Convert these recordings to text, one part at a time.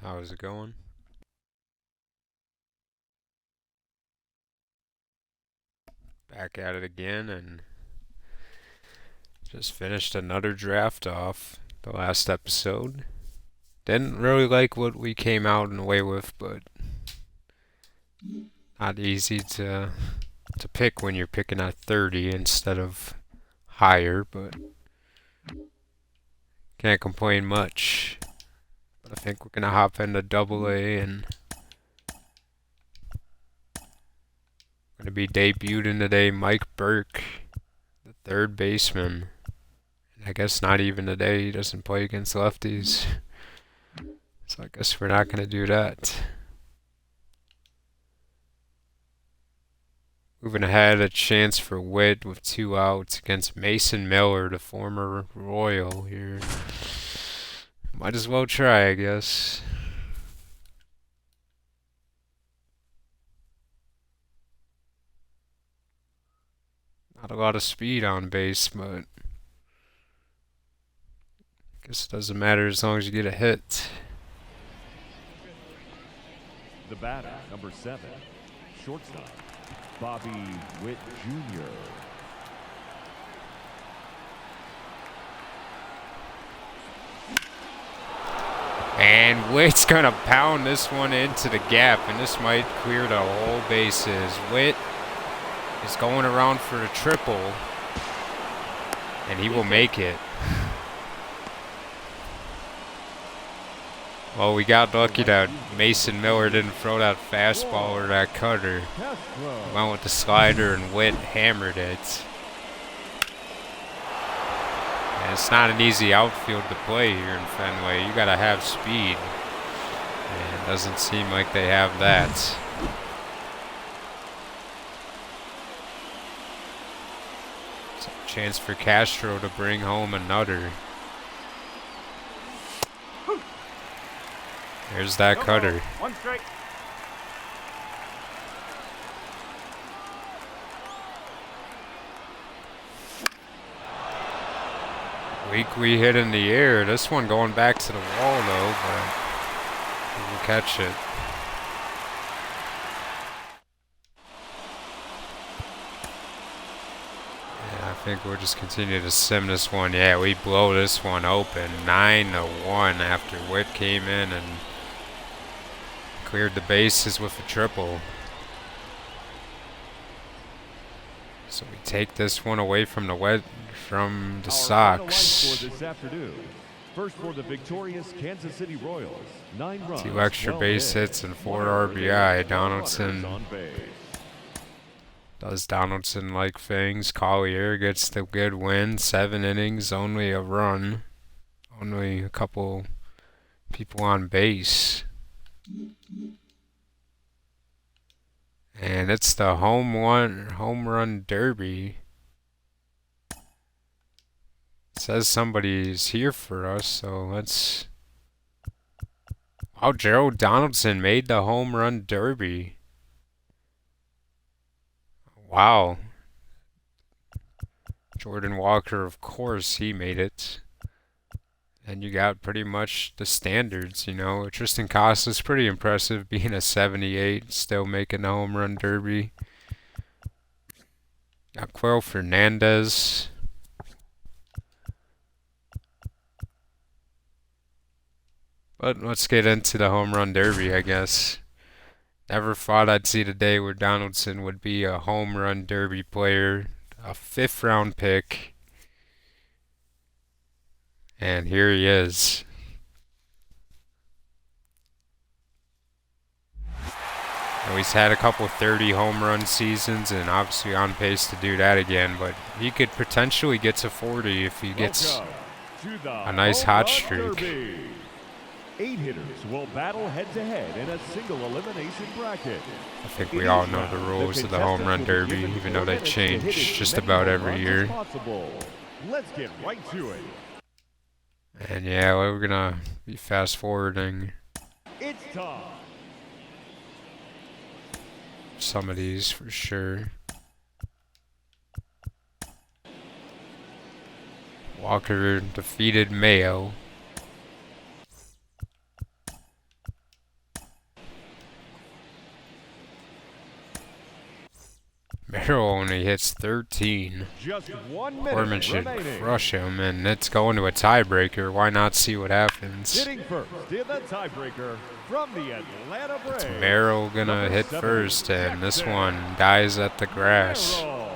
How's it going? Back at it again and just finished another draft off the last episode. Didn't really like what we came out and away with, but not easy to pick when you're picking at 30 instead of higher, but can't complain much. But I think we're gonna hop into double A and gonna be debuting today Mike Burke, the third baseman. I guess not even today, he doesn't play against lefties. So I guess we're not going to do that. Moving ahead, a chance for Witt with 2 outs against Mason Miller, the former Royal here. Might as well try, I guess. Not a lot of speed on base, but I guess it doesn't matter as long as you get a hit. The batter, number 7, shortstop, Bobby Witt Jr. And Witt's gonna pound this one into the gap, and this might clear the whole bases. Witt is going around for a triple, and he will make it. Well, we got lucky that Mason Miller didn't throw that fastball or that cutter. Went with the slider and Witt hammered it. And it's not an easy outfield to play here in Fenway. You gotta have speed. And it doesn't seem like they have that. So chance for Castro to bring home another. There's that cutter. One strike. Weakly hit in the air. This one going back to the wall though, but he will catch it. Yeah, I think we'll just continue to sim this one. Yeah, we blow this one open. 9-1 after Witt came in and cleared the bases with a triple. So we take this one away from the Sox. For this afternoon. First for the victorious Kansas City Royals, 9 runs. 2 extra base hits and 4 RBI. Donaldson does Donaldson-like things. Collier gets the good win. 7 innings, only a run. Only a couple people on base. And it's the home run derby. It says somebody's here for us, so let's... Oh, Gerald Donaldson made the home run derby. Wow. Jordan Walker, of course, he made it. And you got pretty much the standards, you know. Tristan Costa's pretty impressive, being a 78, still making the home run derby. Got Quell Fernandez. But let's get into the home run derby, I guess. Never thought I'd see the day where Donaldson would be a home run derby player. A 5th round pick. And here he is. Now he's had a couple 30 home run seasons and obviously on pace to do that again, but he could potentially get to 40 if he gets a nice hot streak. 8 hitters will battle head-to-head in a single elimination bracket. I think we all know the rules of the home run derby, even though they change just about every year. Let's get right to it. And yeah, we're gonna be fast forwarding It's time. some of these for sure. Walker defeated Mayo. Merrill only hits 13. Just 1 Gorman minute should remaining. crush him, and it's going to a tiebreaker. Why not see what happens? Hitting first in the tiebreaker from the Atlanta Braves. It's Merrill gonna number hit 7, first, and this Jackson one dies at the grass. Merrill.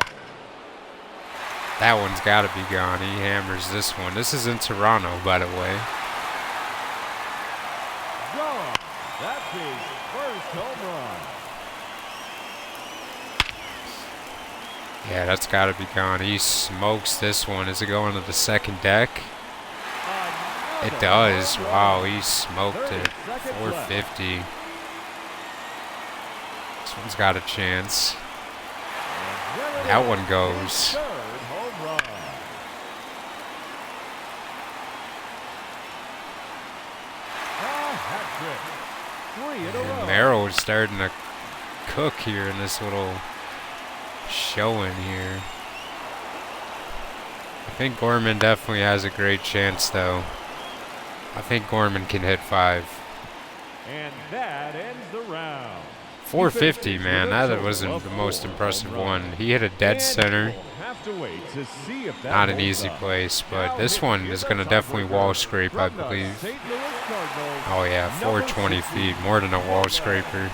That one's gotta be gone. He hammers this one. This is in Toronto, by the way. Gone. That's his first home run. Yeah, that's gotta be gone. He smokes this one. Is it going to the second deck? It Another does. home Wow, run. he smoked 30 it. seconds left. 450. This one's got a chance. And there it That is, one his goes. third home run. A hat trick. 3 in a row. And Merrill is starting to cook here in this little showing here. I think Gorman definitely has a great chance, though. I think Gorman can hit 5. And that ends the round. 450, man. That wasn't the most impressive one. He hit a dead center. Have to wait to see if that Not an holds easy up. place, but Now this one hitting is the going to definitely tiebreaker wall scrape, I from the believe. St. Louis Cardinals, Oh, yeah, number 420 60, feet. More than a wall scraper.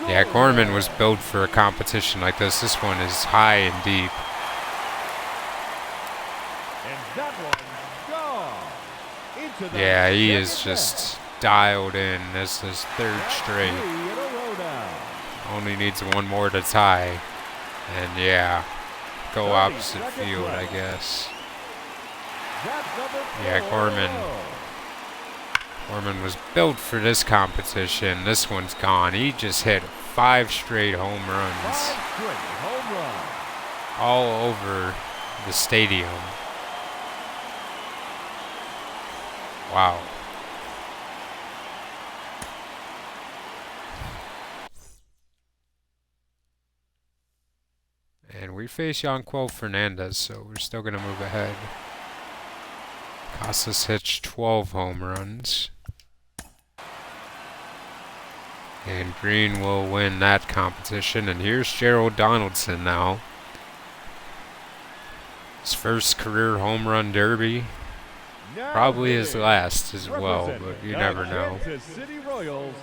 Yeah, Gorman was built for a competition like this. This one is high and deep. And that one's gone. Into the Yeah, he second is deck. just dialed in. This is third That's straight. 3 in a row now. Only needs one more to tie. And yeah, go 30 opposite seconds field, I left. guess. That's number 4 Yeah, in a Gorman. row. Gorman was built for this competition. This one's gone. He just hit 5 straight home 5 runs straight home runs. all over the stadium. Wow. And we face Yanquel Fernandez, so we're still going to move ahead. Casas hits 12 home runs. And Green will win that competition. And here's Gerald Donaldson now. His first career home run derby. Now Probably his hitting, last as well, representing but you the never know. Kansas City Royals,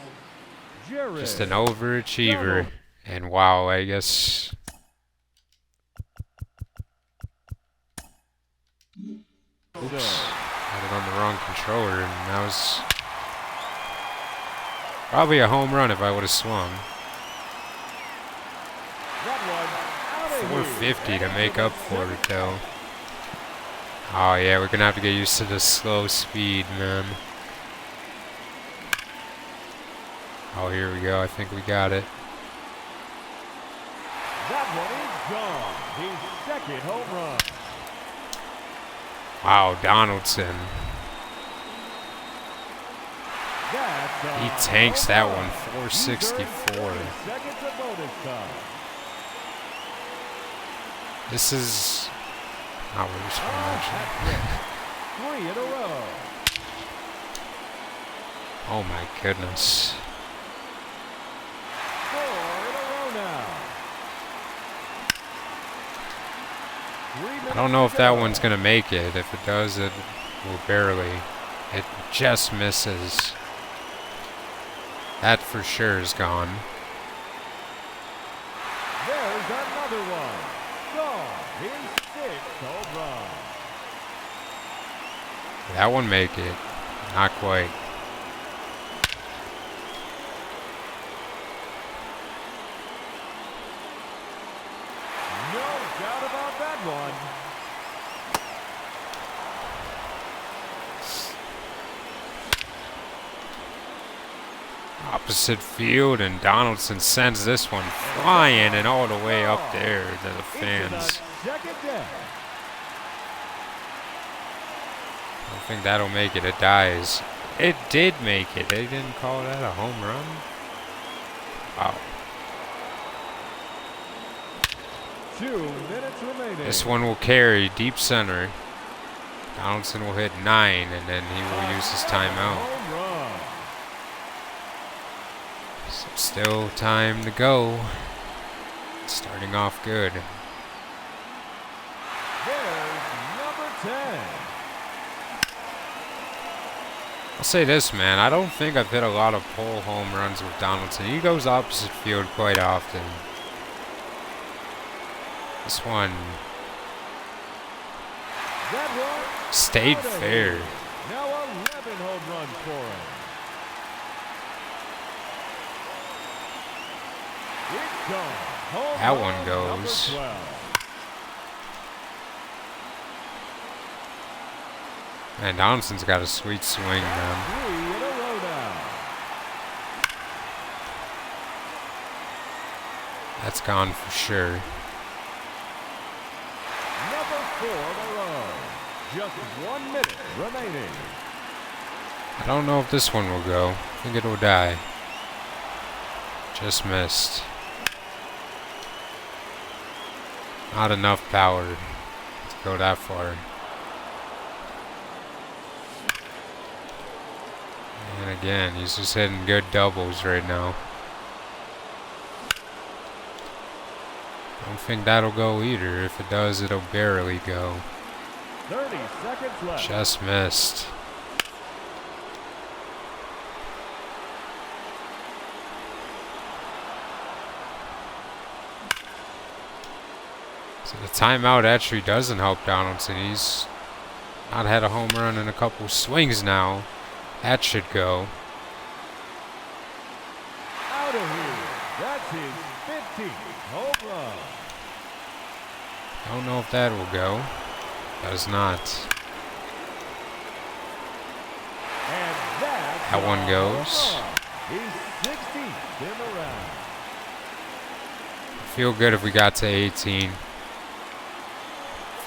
Jared Just an overachiever. And wow, I guess. Oops. Had it on the wrong controller, and that was probably a home run if I would have swung. That one out of here. 450 to make up for it, though. Oh, yeah, we're going to have to get used to the slow speed, man. Oh, here we go. I think we got it. That one is gone. His second home run. Wow, Donaldson. That's a He tanks that home one, run. 464. 30 seconds of bonus time. This is not what we're supposed to Hat trick. 3 in a row. Oh, my goodness. 4 in a row now. I don't know if that one's going to make it. If it does, it will barely. It just misses. That for sure is gone. There's another one. Gone. His 6th home run. That one make it. Not quite. No doubt about that one. Opposite field, and Donaldson sends this one flying and all the way up there to the Into the fans. second deck. I don't think that'll make it. It dies. It did make it. They didn't call that a home run? Wow. 2 minutes remaining. This one will carry deep center. Donaldson will hit 9, and then he will use his timeout. Home run. So still time to go. Starting off good. There's number 10. I'll say this, man. I don't think I've hit a lot of pole home runs with Donaldson. He goes opposite field quite often. This one That one stayed out of fair. here. Now 11 home runs for him. It's gone. Home That run one number goes. 12. Man, Donaldson's got a sweet swing, man. 3 in a row now. That's gone for sure. Number 4 in a row. Just 1 minute remaining. I don't know if this one will go. I think it'll die. Just missed. Not enough power to go that far. And again, he's just hitting good doubles right now. Don't think that'll go either. If it does, it'll barely go. 30 seconds left. Just missed. So the timeout actually doesn't help Donaldson. He's not had a home run in a couple swings now. That should go. Out of here. That's his 15th home run. Don't know if that will go. Does not. And that's That one a goes. home run. He's 16th in the round. Feel good if we got to 18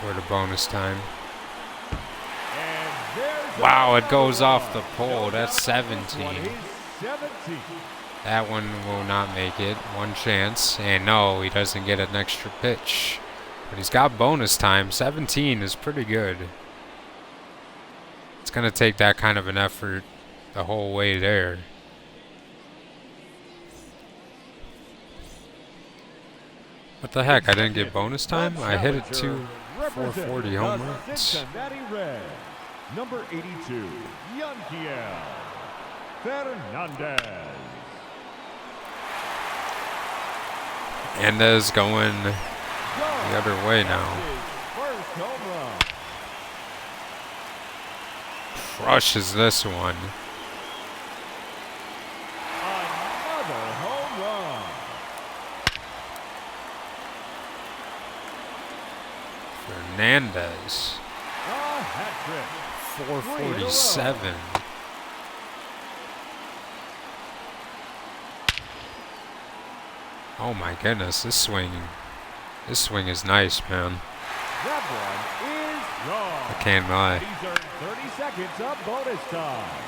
for the bonus time. And there's Wow, it another goes off one. the pole. No That's doubt about this 17. one. He's 17. That one will not make it. One chance. And no, he doesn't get an extra pitch. But he's got bonus time. 17 is pretty good. It's going to take that kind of an effort the whole way there. What the heck? I didn't get bonus time? I hit it two 440 home runs. Cincinnati Red, number 82, Yankiel Fernandez. And is going the other way now. First home run. Crushes this one. Another home run. Fernandez. A hat trick. 447. Oh my goodness, this swing is nice, man. That one is gone. I can't lie. He's earned 30 seconds of bonus time.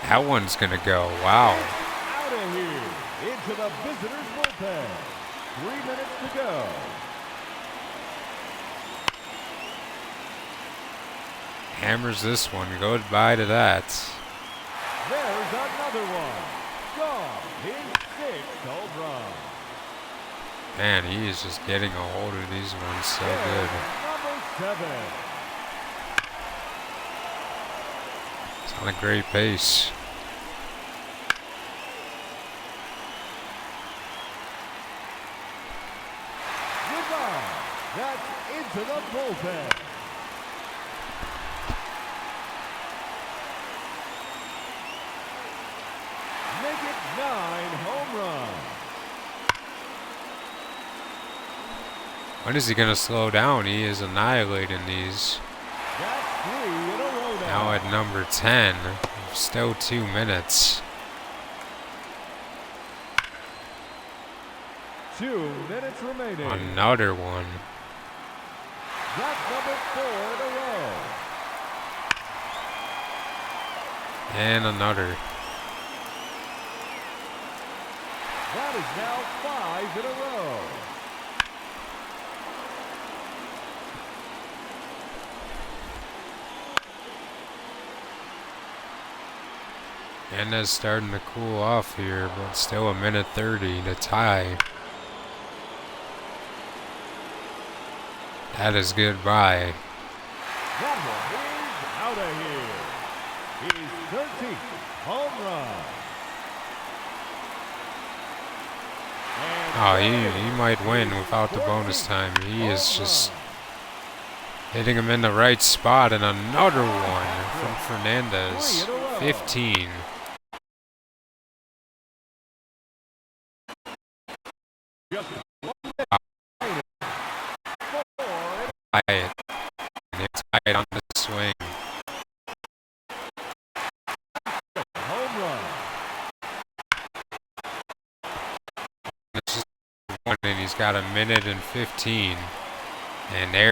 That one's gonna go. Wow. Out of here into the visitors' bullpen. 3 minutes to go. Hammers this one. Goodbye to that. There's another one. Gone. His 6th home run. Man, he is just getting a hold of these ones so There's good. number 7. It's on a great pace. Goodbye. That's into the bullpen. Make it 9 home runs. When is he gonna slow down? He is annihilating these. That's 3 in a row Now at number 10. Still 2 minutes. 2 minutes remaining. Another one. That's number 4 in a row. And another. That is now 5 in a row. And that's starting to cool off here, but still a minute 30 to tie. That is goodbye. That one is out of here. His 13th home run. Oh, And he might win his without the bonus 14th time. He is home just run. hitting him in the right spot. And another A one hat from trick. 3 Fernandez. in a row. 15. Just Quiet. And it's tight on the swing. home run. It's just one, and he's got a minute and 15. And there,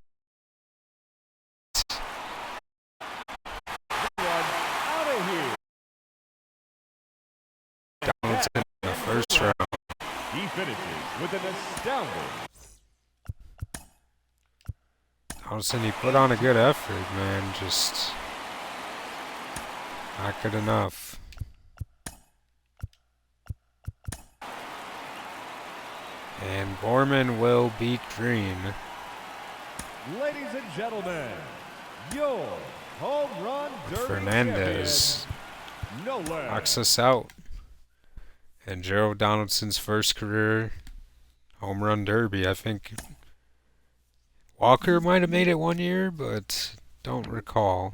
One out of here. Donaldson in the first round. He finishes with an astounding. Donaldson, he put on a good effort, man. Just not good enough. And Borman will beat Green. Ladies and gentlemen, your home run derby Fernandez champion, no less. knocks us out. And Gerald Donaldson's first career home run derby. I think Walker might have made it one year, but don't recall.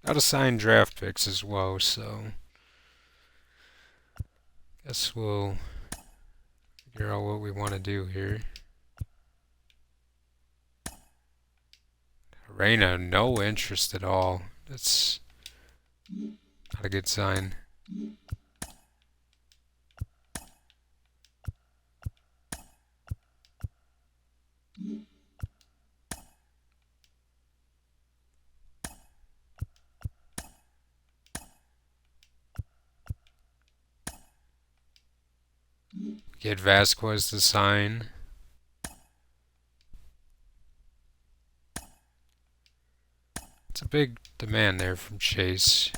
Got to sign draft picks as well, so guess we'll figure out what we want to do here. Reina, no interest at all. That's not a good sign. Get Vasquez to sign. It's a big demand there from Chase.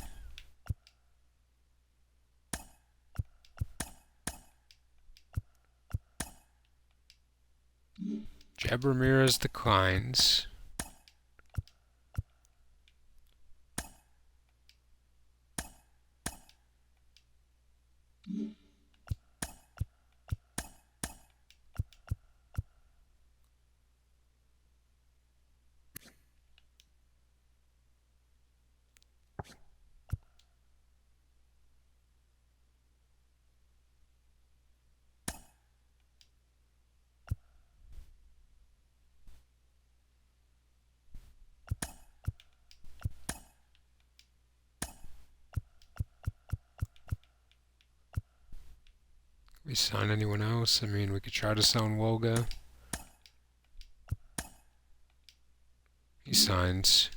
Jeb Ramirez declines. We sign anyone else? I mean, we could try to sign Wolga. He signs.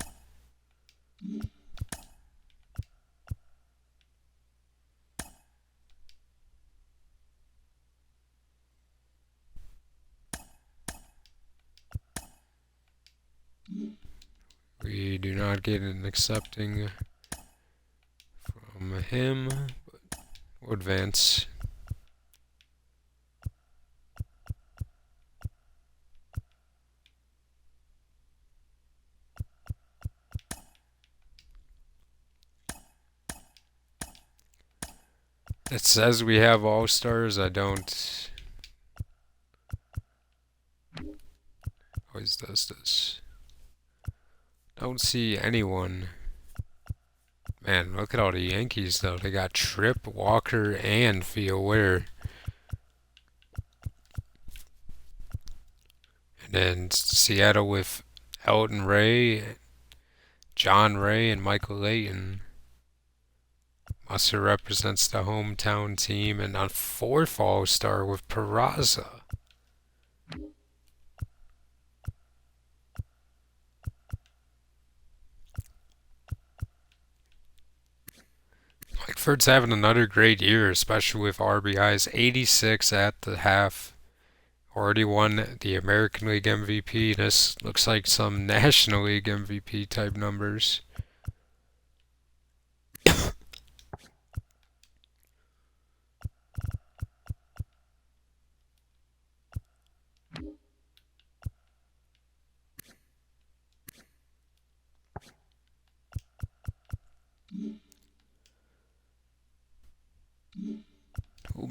We do not get an accepting from him, but we'll advance. It says we have all-stars. I don't. Always does this. Don't see anyone. Man, look at all the Yankees, though. They got Tripp, Walker, and Fielder. And then Seattle with Elton Ray, John Ray, and Michael Layton. Musser represents the hometown team, and a fourth all-star with Peraza. Langford's having another great year, especially with RBIs. 86 at the half. Already won the American League MVP. This looks like some National League MVP type numbers.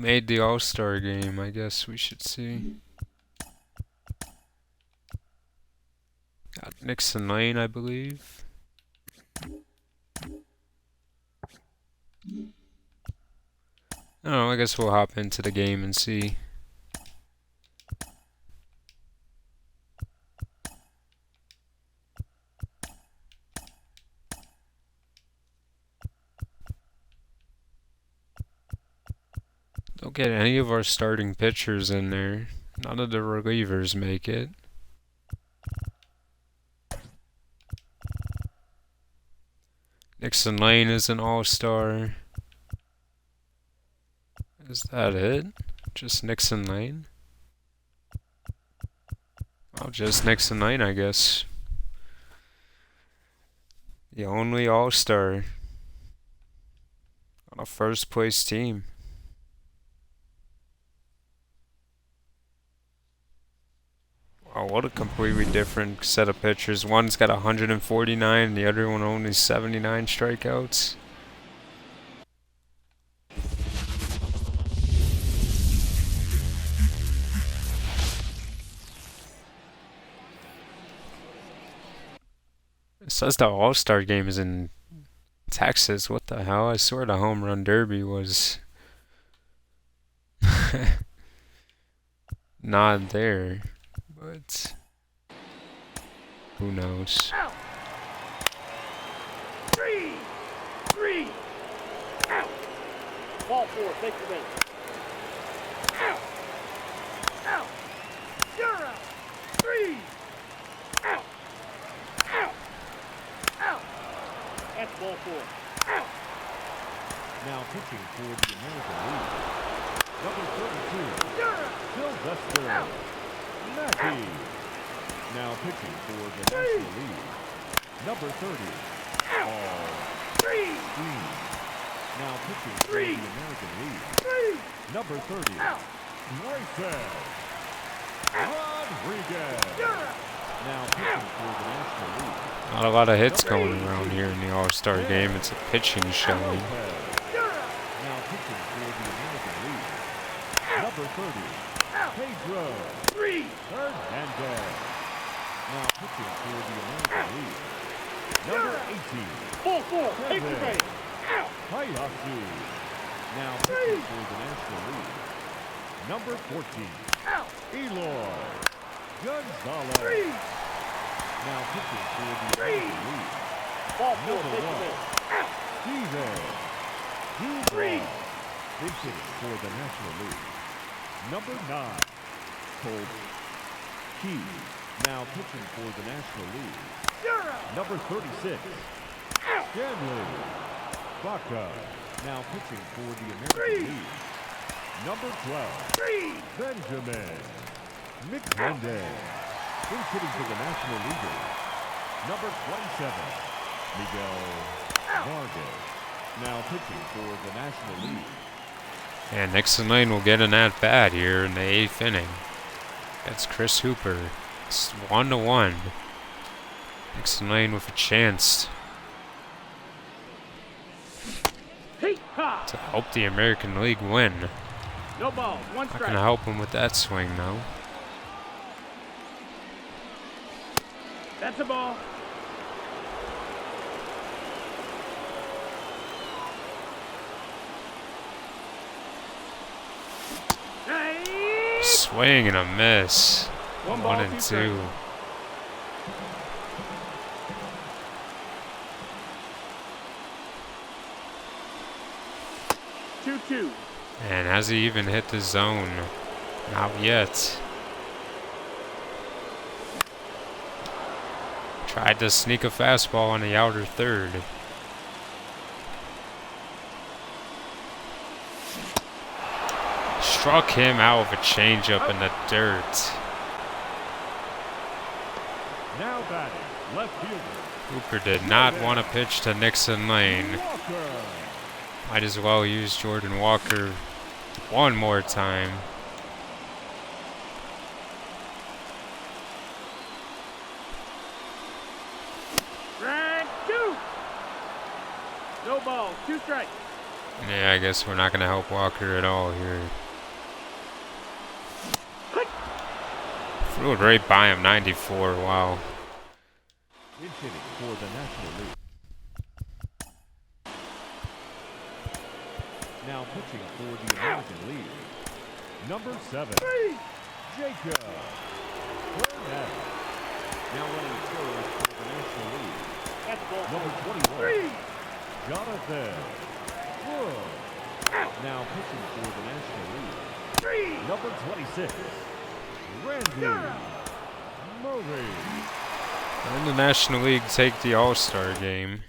made the All-Star game, I guess we should see. Got Nixon Lane, I believe. I don't know, I guess we'll hop into the game and see. Don't get any of our starting pitchers in there. None of the relievers make it. Nixon Lane is an all-star. Is that it? Just Nixon Lane? Oh, just Nixon Lane, I guess. The only all-star on a first-place team. Oh, what a completely different set of pitchers. One's got 149 and the other one only 79 strikeouts. It says the All-Star game is in Texas. What the hell? I swear the home run derby was not there. But who knows? Out. 3. Out. Ball 4, take the base. Out. Out. You're out. 3. Out. Out. Out. That's ball 4. Out. Now pitching for the American League. Number 32. You're out. Sylvester. Out. Mackey. Now pitching for the National League. Number 30. All. 3. Now pitching for the American League. Number 30. Grayson Rodriguez. Now pitching for the National League. Not a lot of hits going around here in the All-Star game. It's a pitching showing. Now pitching for the American League. Number 30. Pedro Hernandez. Now pitching for the American League. Number 18. Ball 4. Kevin Hayashi. Now pitching for the National League. Number 14. Eloy Gonzalez. Now pitching for the American League. Ball 4. Number 1. Steven Duval. Pitching for the National League. Number 9, Colby Key. Now pitching for the National League. Number 36, Stanley Baca. Now pitching for the American League. Number 12, Benjamin McClendon. Pitching for the National League. Number 27, Miguel Vargas. Now pitching for the National League. And Nixon Lane will get an at-bat here in the 8th inning. That's Chris Hooper. It's 1-1. Nixon Lane with a chance to help the American League win. No ball, 1 Not strike. gonna help him with that swing though. That's a ball. Swing and a miss. 1 ball, 1 and 2. strikes. 2-2. And has he even hit the zone? Not yet. Tried to sneak a fastball on the outer third. Struck him out with a changeup in the dirt. Now batting, left fielder. Hooper did not want to pitch to Nixon Lane. Walker. Might as well use Jordan Walker one more time. Strike 2. No ball, 2 strikes. Yeah, I guess we're not going to help Walker at all here. Flew right by him, 94, wow. Pinch hitting for the National League. Now pitching for the American League. Number 7, Jacob Burnett. Now running first for the National League. Number 21, Jonathan Wood. Now pitching for the National League. Number 26, Randy Murray. And the National League take the All-Star game.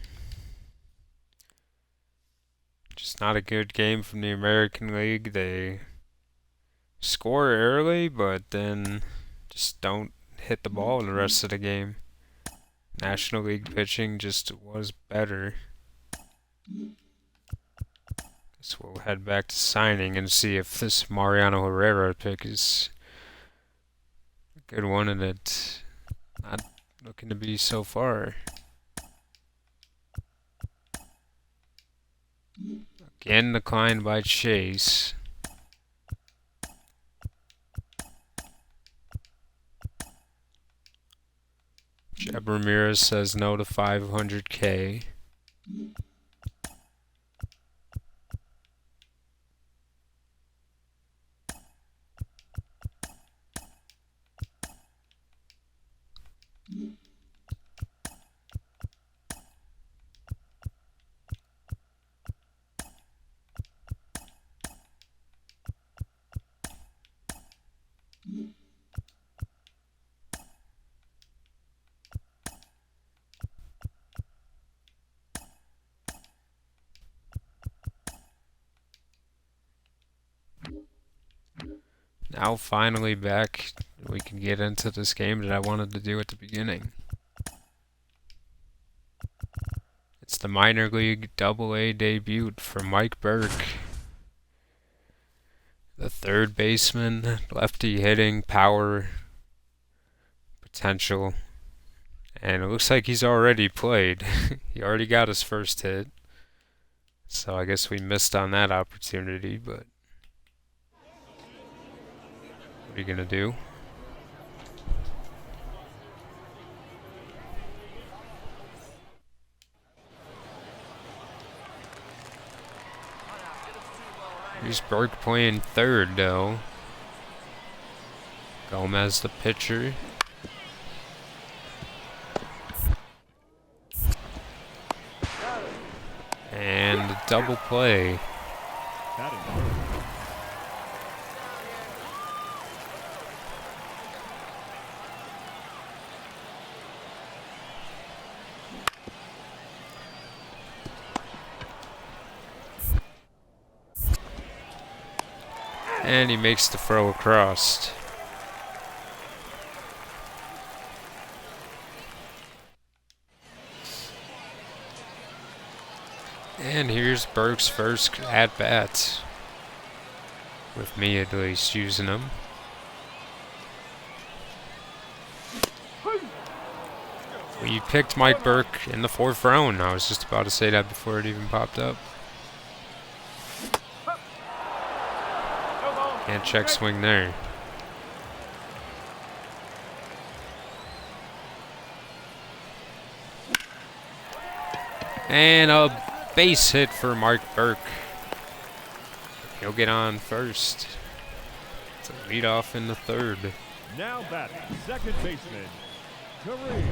Just not a good game from the American League. They score early, but then just don't hit the ball in the rest of the game. National League pitching just was better. Guess we'll head back to signing and see if this Mariano Herrera pick is a good one, and it's not looking to be so far. Again declined by Chase. Jeb Ramirez says no to 500K. Now finally back, we can get into this game that I wanted to do at the beginning. It's the minor league AA debut for Mike Burke. The third baseman, lefty hitting, power, potential. And it looks like he's already played. He already got his first hit. So I guess we missed on that opportunity, but what are you gonna do? Here's Burke playing third, though. Gomez the pitcher. And a double play. And he makes the throw across. And here's Burke's first at-bat. With me at least using him. We picked Mike Burke in the 4th round. I was just about to say that before it even popped up. Can't check swing there. And a base hit for Mark Burke. He'll get on first. It's a lead off in the 3rd. Now batting, second baseman, Kareem.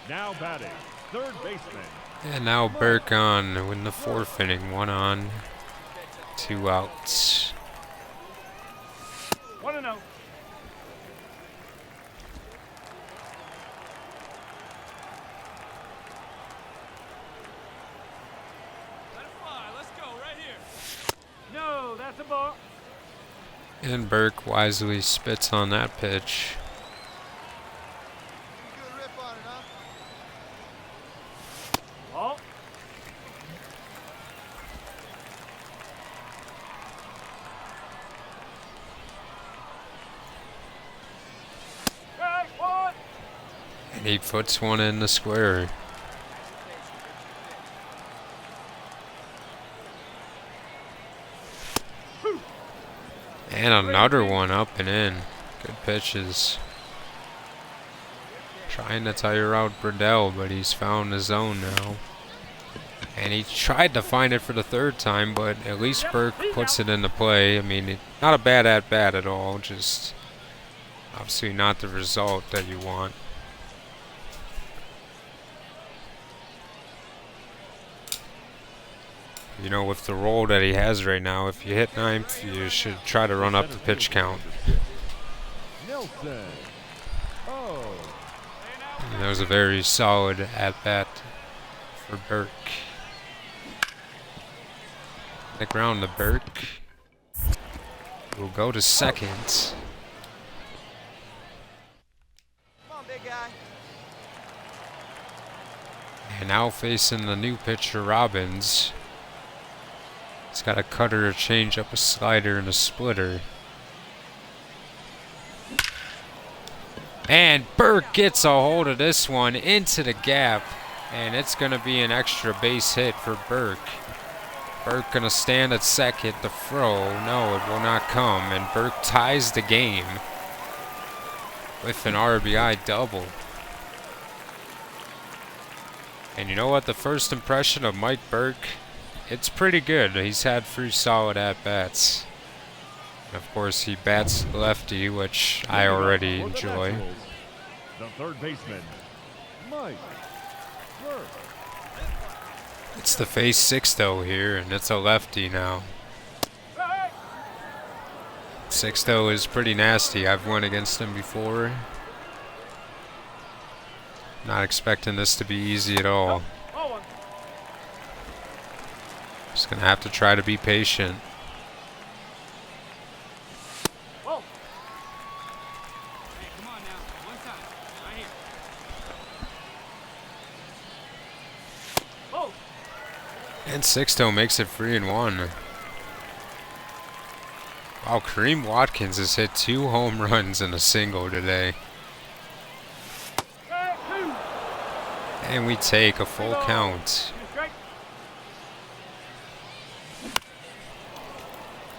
Now batting, third baseman. And now Burke on in the 4th inning. 1 on, 2 outs. 1-0. No, that's a ball. And Burke wisely spits on that pitch. Ball. And he puts one in the square. And another one up and in. Good pitches. Trying to tire out Burdell, but he's found his zone now. And he tried to find it for the third time, but at least Burke puts it into play. I mean, not a bad at-bat at all, just obviously not the result that you want. You know, with the role that he has right now, if you hit ninth, you should try to run up the pitch count. Nelson. Oh. And that was a very solid at-bat for Burke. The ground to Burke. We'll go to second. Come on, big guy. And now facing the new pitcher, Robbins. He's got a cutter, a changeup, a slider, and a splitter. And Burke gets a hold of this one into the gap. And it's going to be an extra base hit for Burke. Burke going to stand at second. The throw, no, it will not come. And Burke ties the game with an RBI double. And you know what? The first impression of Mike Burke, it's pretty good. He's had 3 solid at-bats. Of course, he bats lefty, which I already enjoy. The third baseman, Mike Burke. It's the face 6 though here, and it's a lefty now. 6 though is pretty nasty. I've won against him before. Not expecting this to be easy at all. Just gonna have to try to be patient. And Sixto makes it 3-1. Wow, Kareem Watkins has hit 2 home runs in a single today. And we take a full count.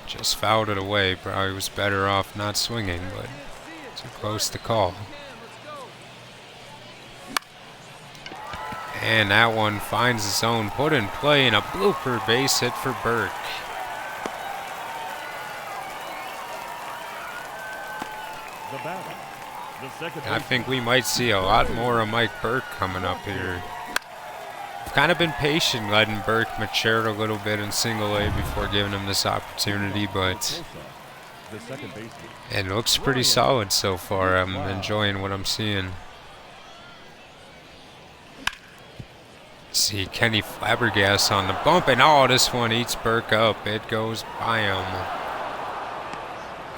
Just fouled it away. Probably was better off not swinging, but too close to call. And that one finds its own put in play, and a blooper base hit for Burke. I think we might see a lot more of Mike Burke coming up here. I've kind of been patient letting Burke mature a little bit in single A before giving him this opportunity, but it looks pretty solid so far. I'm enjoying what I'm seeing. See Kenny Flabbergas on the bump, and oh, this one eats Burke up. It goes by him.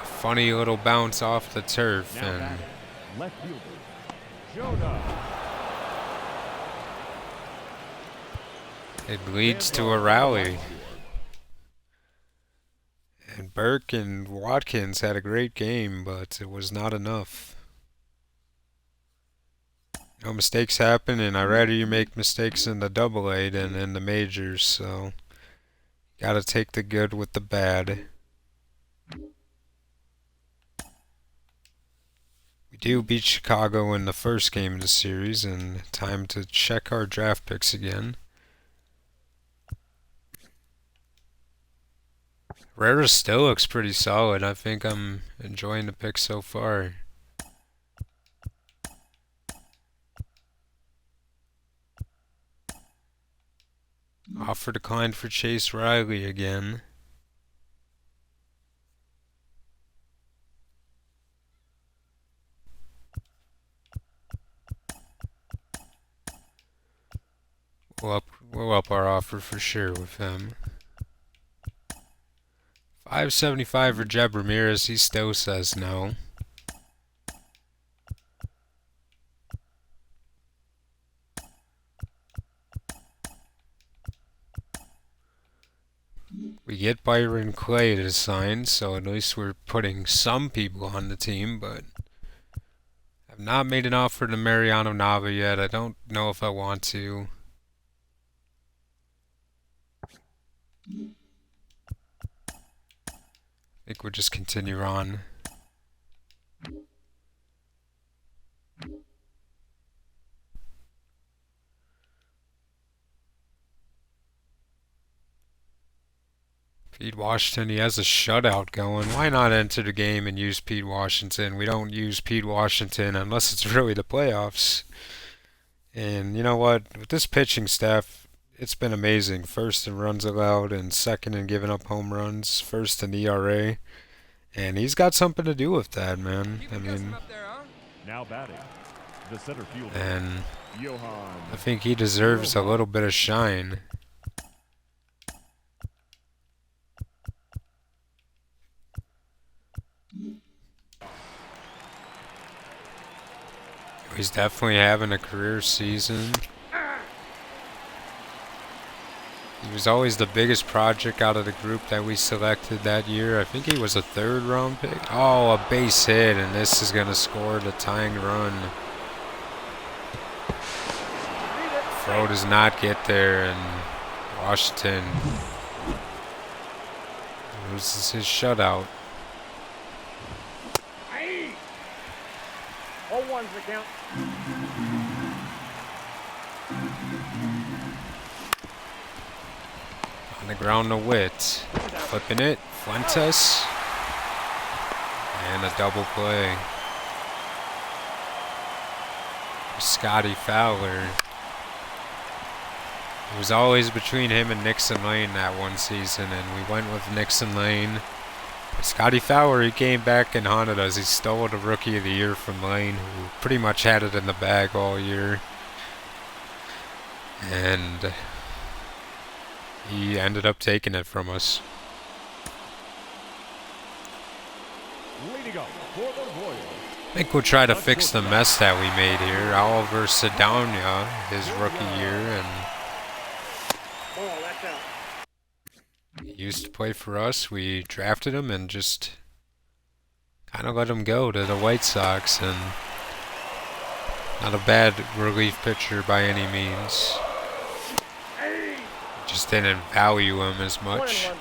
A funny little bounce off the turf, and left fielder, Jonah. it leads to a rally. And Burke and Watkins had a great game, but it was not enough. You know, mistakes happen, and I'd rather you make mistakes in the Double-A than in the majors, so gotta take the good with the bad. We do beat Chicago in the first game of the series, and time to check our draft picks again. Herrera still looks pretty solid. I think I'm enjoying the pick so far. Offer declined for Chase Riley again. We'll up our offer for sure with him. $5.75 for Jeb Ramirez. He still says no. We get Byron Clay to sign, so at least we're putting some people on the team, but I've not made an offer to Mariano Nava yet. I don't know if I want to. think we'll just continue on. Pete Washington, he has a shutout going. Why not enter the game and use Pete Washington? We don't use Pete Washington unless it's really the playoffs. And you know what? With this pitching staff, it's been amazing. First in runs allowed and second in giving up home runs. First in ERA. And he's got something to do with that, man. I mean, Now batting, the center fielder, and Johan. I think he deserves a little bit of shine. He's definitely having a career season. He was always the biggest project out of the group that we selected that year. I think he was a third round pick. Oh, a base hit, and this is going to score the tying run. Throw does not get there, and Washington loses his shutout. 0-1's the count. On the ground to Witt. Flipping it. Fuentes. And a double play. Scotty Fowler. It was always between him and Nixon Lane that one season, and we went with Nixon Lane. Scotty Fowler, he came back and haunted us. He stole the Rookie of the Year from Lane, who pretty much had it in the bag all year. And he ended up taking it from us. Leading up for the Royals, I think we'll try to fix the mess that we made here. Oliver Sedania, his rookie year, and Oh, that's out. he used to play for us. We drafted him and just kind of let him go to the White Sox, and not a bad relief pitcher by any means. Just didn't value him as much. 1-1.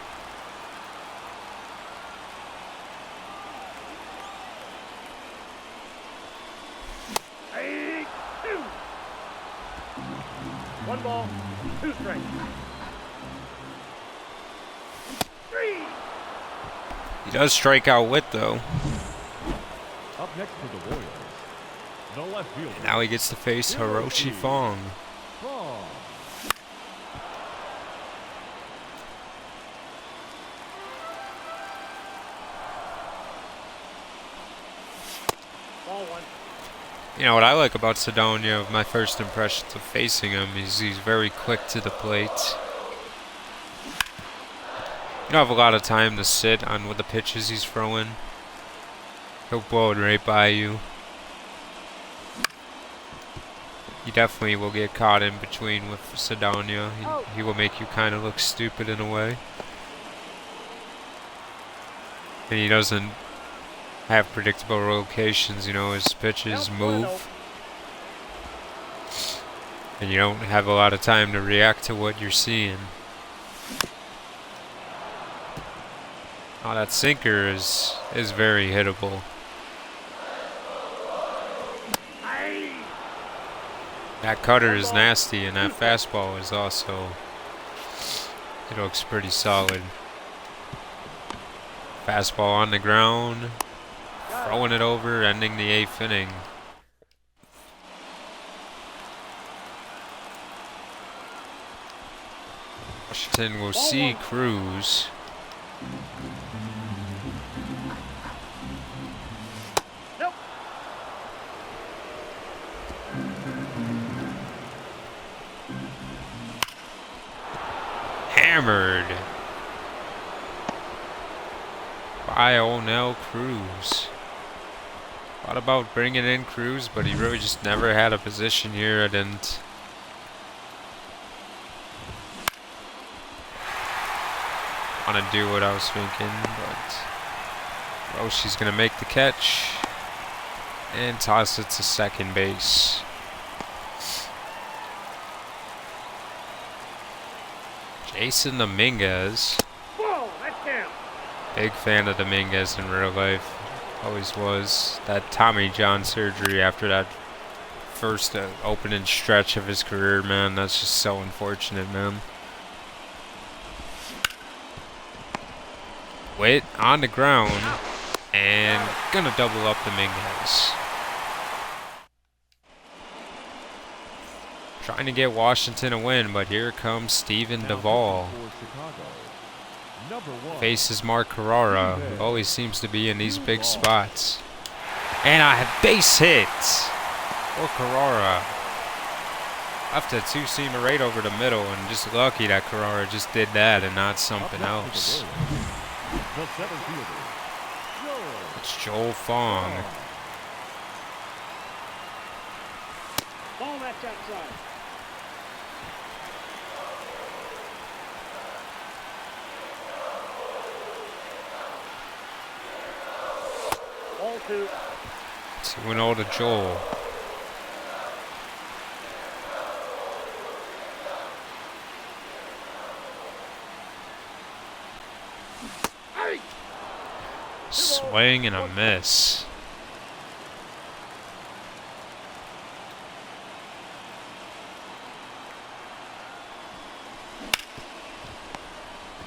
Hey, 2. 1 ball, 2 strikes. 3. He does strike out Witt, though. up next to the Royals, the left fielder, Now he gets to face Hiroshi Fong. Fong. Ball 1. You know what I like about Sedona, my first impressions of facing him, is he's very quick to the plate. You don't have a lot of time to sit on what the pitches he's throwing. He'll blow it right by you. You definitely will get caught in between with Sedona. He will make you kind of look stupid in a way. And he doesn't have predictable locations, you know, his pitches move. And you don't have a lot of time to react to what you're seeing. Oh, that sinker is very hittable. That cutter is nasty, and that fastball is also, it looks pretty solid. Fastball on the ground, throwing it over, ending the 8th inning. Washington will see Cruz. Nope. Hammered by O'Neill Cruz. Thought about bringing in Cruz, but he really just never had a position here. I didn't want to do what I was thinking, but Roshi's going to make the catch and toss it to second base. Jason Dominguez. Whoa, that's down. Big fan of Dominguez in real life. Always was. That Tommy John surgery after that first opening stretch of his career, man, that's just so unfortunate, man. Witt on the ground and gonna double up Dominguez. Trying to get Washington a win, but here comes Steven Duvall. Faces Mark Carrara, who always seems to be in these big spots. And a base hit for Carrara. Left a two-seamer right over the middle, and just lucky that Carrara just did that and not something else. It's Joel Fong. Ball that's outside. Ball 2. 2-0 to Joel. Swing and a miss.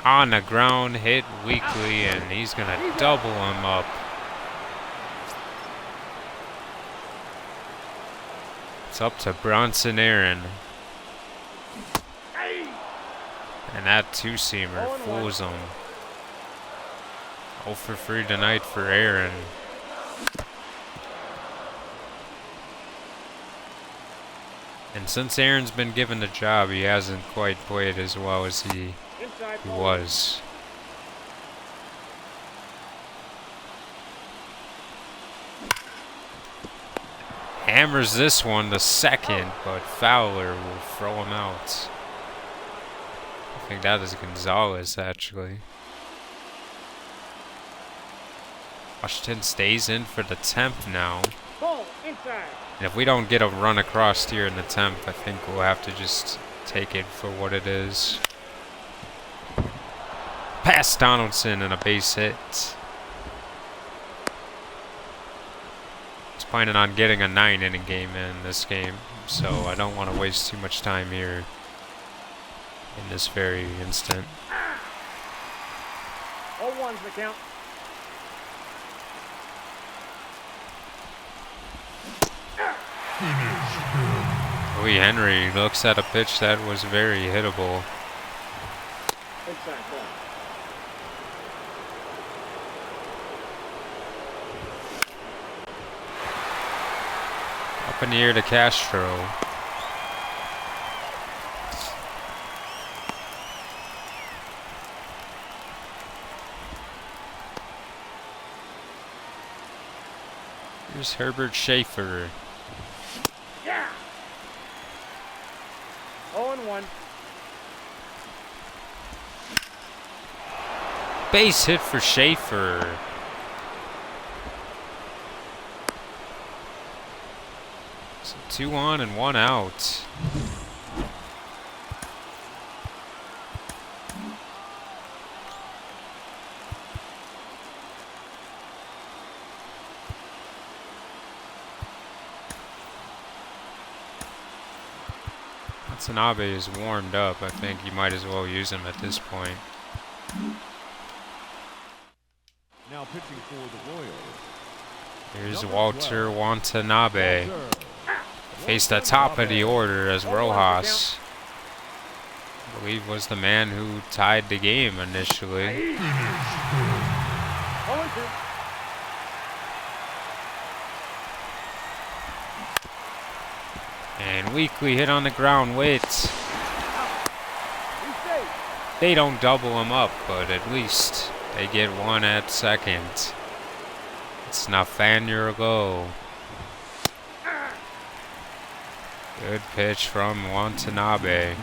On the ground, hit weakly, and he's gonna double him up. It's up to Bronson Aaron. And that two-seamer fools him. 0 for 3 tonight for Aaron. And since Aaron's been given the job, he hasn't quite played as well as he was. Hammers this one, the second, but Fowler will throw him out. I think that is Gonzalez, actually. Washington stays in for the 10th now. Ball inside. And if we don't get a run across here in the 10th, I think we'll have to just take it for what it is. Pass Donaldson and a base hit. He's planning on getting a 9-inning game in this game, so I don't want to waste too much time here in this very instant. 0-1's the count. Louis Henry looks at a pitch that was very hittable. Inside ball. Up in the air to Castro. Here's Herbert Schaefer. Yeah. 0-1. Base hit for Schaefer. So 2 on and 1 out. Watanabe is warmed up. I think you might as well use him at this point. Now pitching for the Royals. Here's Walter Watanabe. Faced the top of the order as Rojas, I believe, was the man who tied the game initially. 0-2. And weakly hit on the ground. Witt. He's safe. They don't double him up, but at least they get one at second. It's Nathaniel go. Good pitch from Watanabe.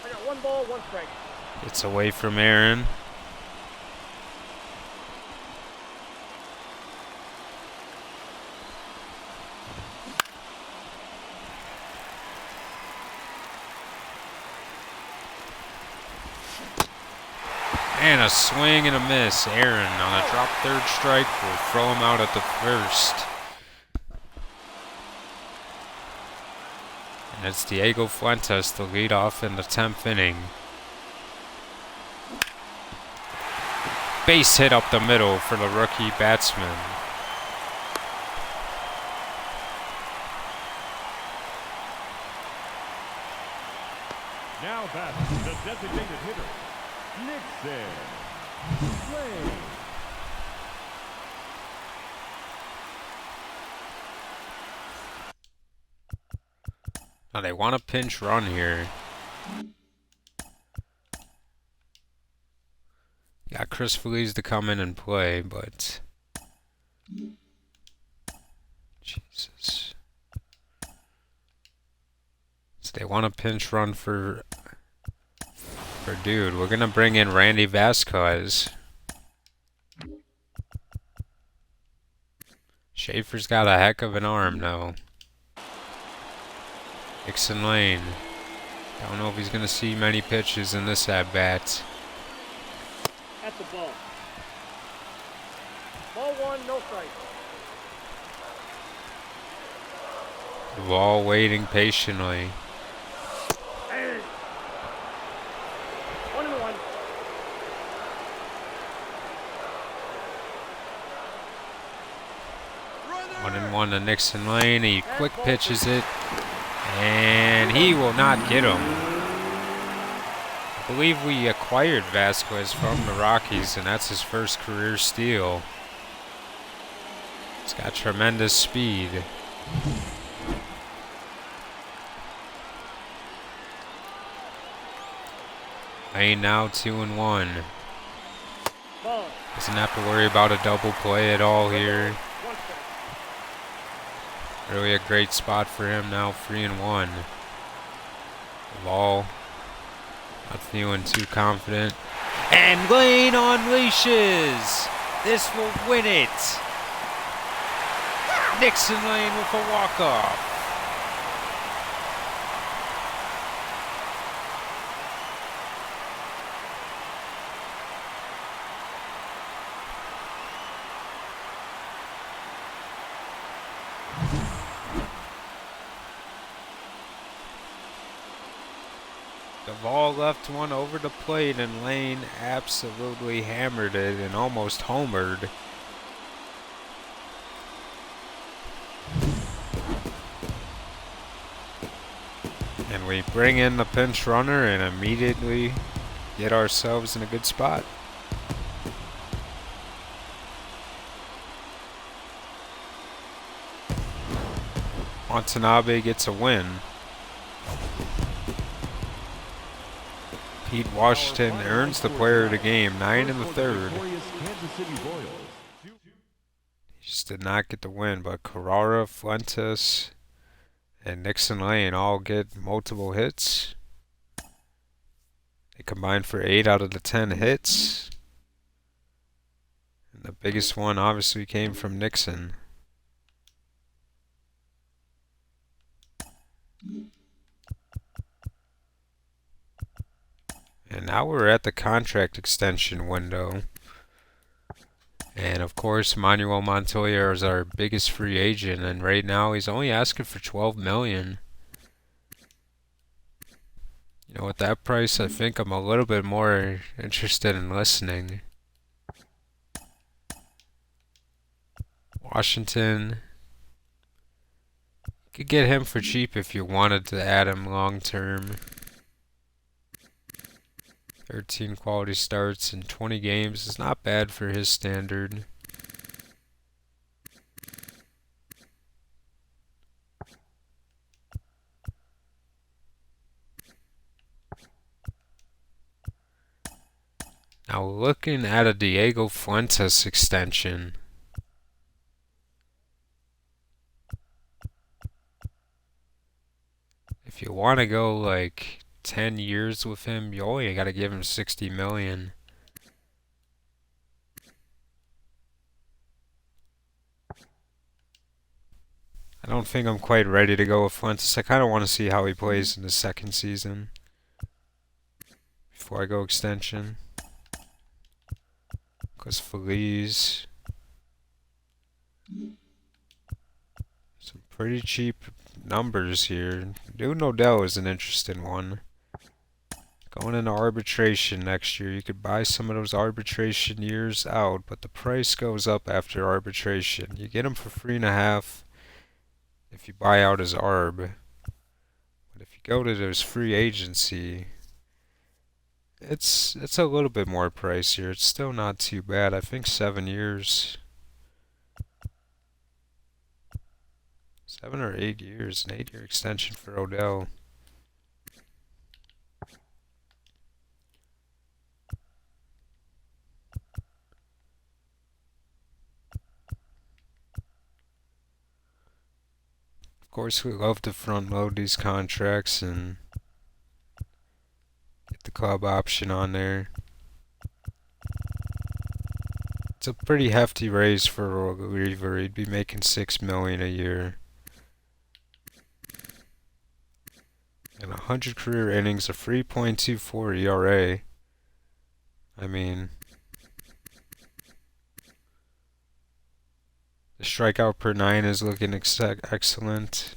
I got 1 ball, 1 strike. It's away from Aaron. And a swing and a miss. Aaron on a drop third strike will throw him out at the first. And it's Diego Fuentes to lead off in the 10th inning. Base hit up the middle for the rookie batsman. Now that's the designated hitter, Nixon. Lane. Now they want a pinch run here. Got Chris Feliz to come in and play, but Jesus. So they want a pinch run for dude. We're gonna bring in Randy Vasquez. Schaefer's got a heck of an arm though. Dixon Lane. Don't know if he's gonna see many pitches in this at bat. At the ball. Ball one, no strike. Duvall waiting patiently. And 1-1. 1-1 to Nixon Lane. He quick pitches it. And he will not get him. I believe we acquired Vasquez from the Rockies, and that's his first career steal. He's got tremendous speed. Lane now 2-1. Ball. Doesn't have to worry about a double play at all here. 1 strike. Really a great spot for him now, 3-1. Ball. Not feeling too confident. And Lane unleashes! This will win it! Nixon Lane with a walk-off. Duvall left one over the plate and Lane absolutely hammered it and almost homered. And we bring in the pinch runner and immediately get ourselves in a good spot. Watanabe gets a win. Pete Washington earns the player of the game, 9 in the third. He just did not get the win, but Carrara, Fuentes, and Nixon Lane all get multiple hits. They combined for 8 out of the 10 hits. And the biggest one obviously came from Nixon. And now we're at the contract extension window. And of course, Manuel Montoya is our biggest free agent, and right now he's only asking for $12 million. You know, at that price, I think I'm a little bit more interested in listening. Washington. You could get him for cheap if you wanted to add him long term. 13 quality starts in 20 games is not bad for his standard. Now looking at a Diego Fuentes extension. If you want to go like 10 years with him, you only got to give him $60 million. I don't think I'm quite ready to go with Fuentes. I kind of want to see how he plays in the second season before I go extension. Because Feliz. Some pretty cheap numbers here. Newton Odell is an interesting one. Going into arbitration next year, you could buy some of those arbitration years out, but the price goes up after arbitration. You get him for 3.5 if you buy out his ARB. But if you go to those free agency, it's a little bit more pricier. It's still not too bad. I think 7 years. 7 or 8 years. An 8-year extension for Odell. Of course, we love to front load these contracts and get the club option on there. It's a pretty hefty raise for a reliever. He'd be making $6 million a year. And 100 career innings, a 3.24 ERA. I mean, the strikeout per 9 is looking excellent.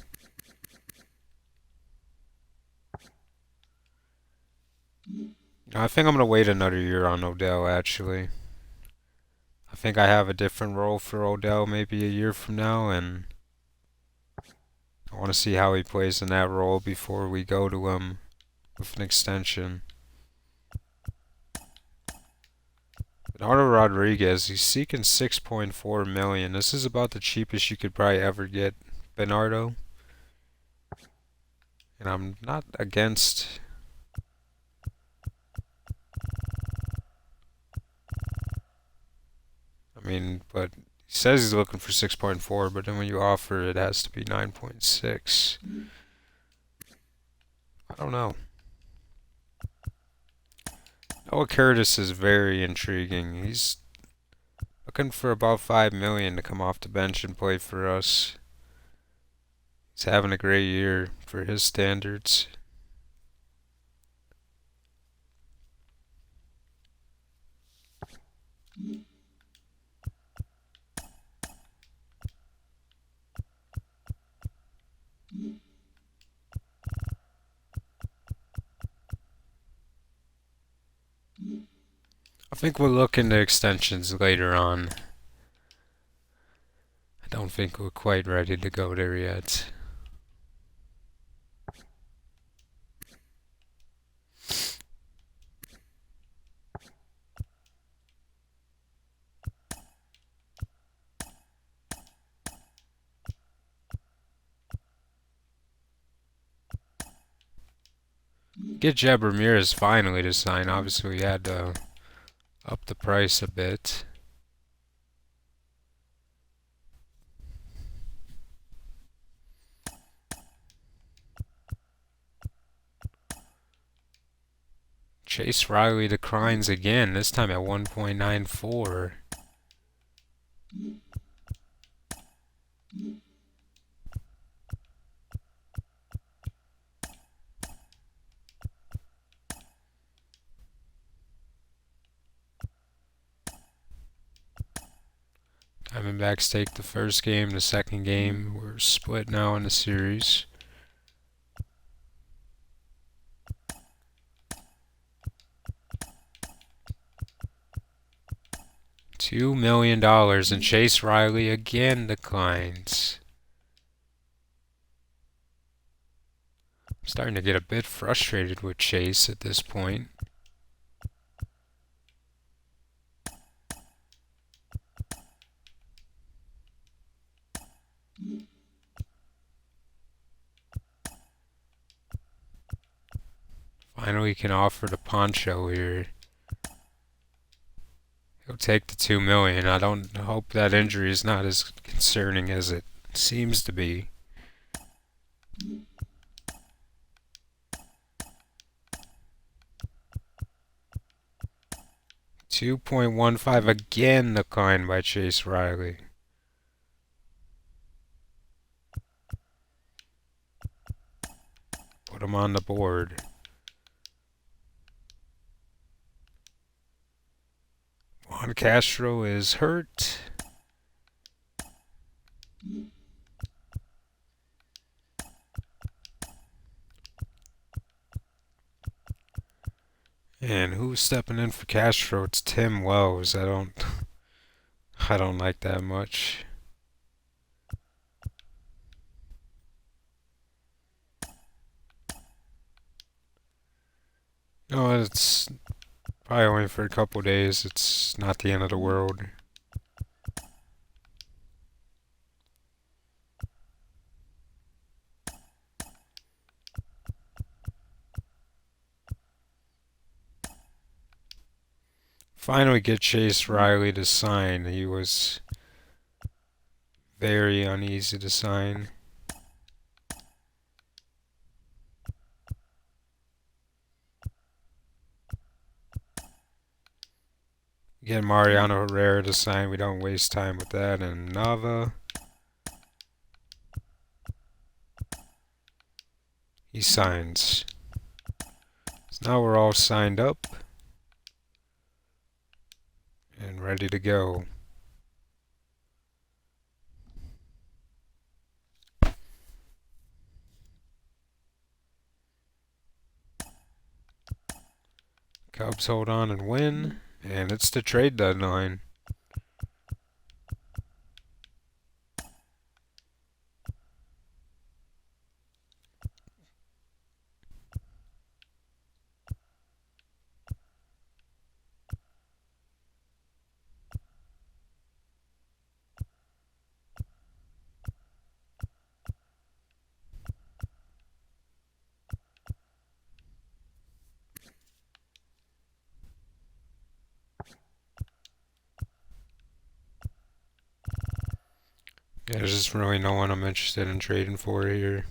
I think I'm going to wait another year on Odell, actually. I think I have a different role for Odell maybe a year from now, and I want to see how he plays in that role before we go to him with an extension. Bernardo Rodriguez, he's seeking 6.4 million. This is about the cheapest you could probably ever get Bernardo. And I'm not against. I mean, but he says he's looking for 6.4, but then when you offer it has to be 9.6. I don't know. Noah Curtis is very intriguing. He's looking for about 5 million to come off the bench and play for us. He's having a great year for his standards. I think we'll look into extensions later on. I don't think we're quite ready to go there yet. Get Jeb Ramirez finally to sign. Obviously, we had to up the price a bit. Chase Riley declines again, this time at 1.94. Diamondbacks take the first game, the second game. We're split now in the series. $2 million and Chase Riley again declines. I'm starting to get a bit frustrated with Chase at this point. Finally can offer the Poncho here. He'll take the 2 million. I don't hope that injury is not as concerning as it seems to be. $2.15 again declined by Chase Riley. Put him on the board. Juan Castro is hurt. And who's stepping in for Castro? It's Tim Wells. I don't like that much. No, it's probably only for a couple days. It's not the end of the world. Finally get Chase Riley to sign. He was very uneasy to sign. Get Mariano Herrera to sign. We don't waste time with that. And Nava. He signs. So now we're all signed up and ready to go. Cubs hold on and win. And it's the trade deadline. Yeah, there's just really no one I'm interested in trading for here.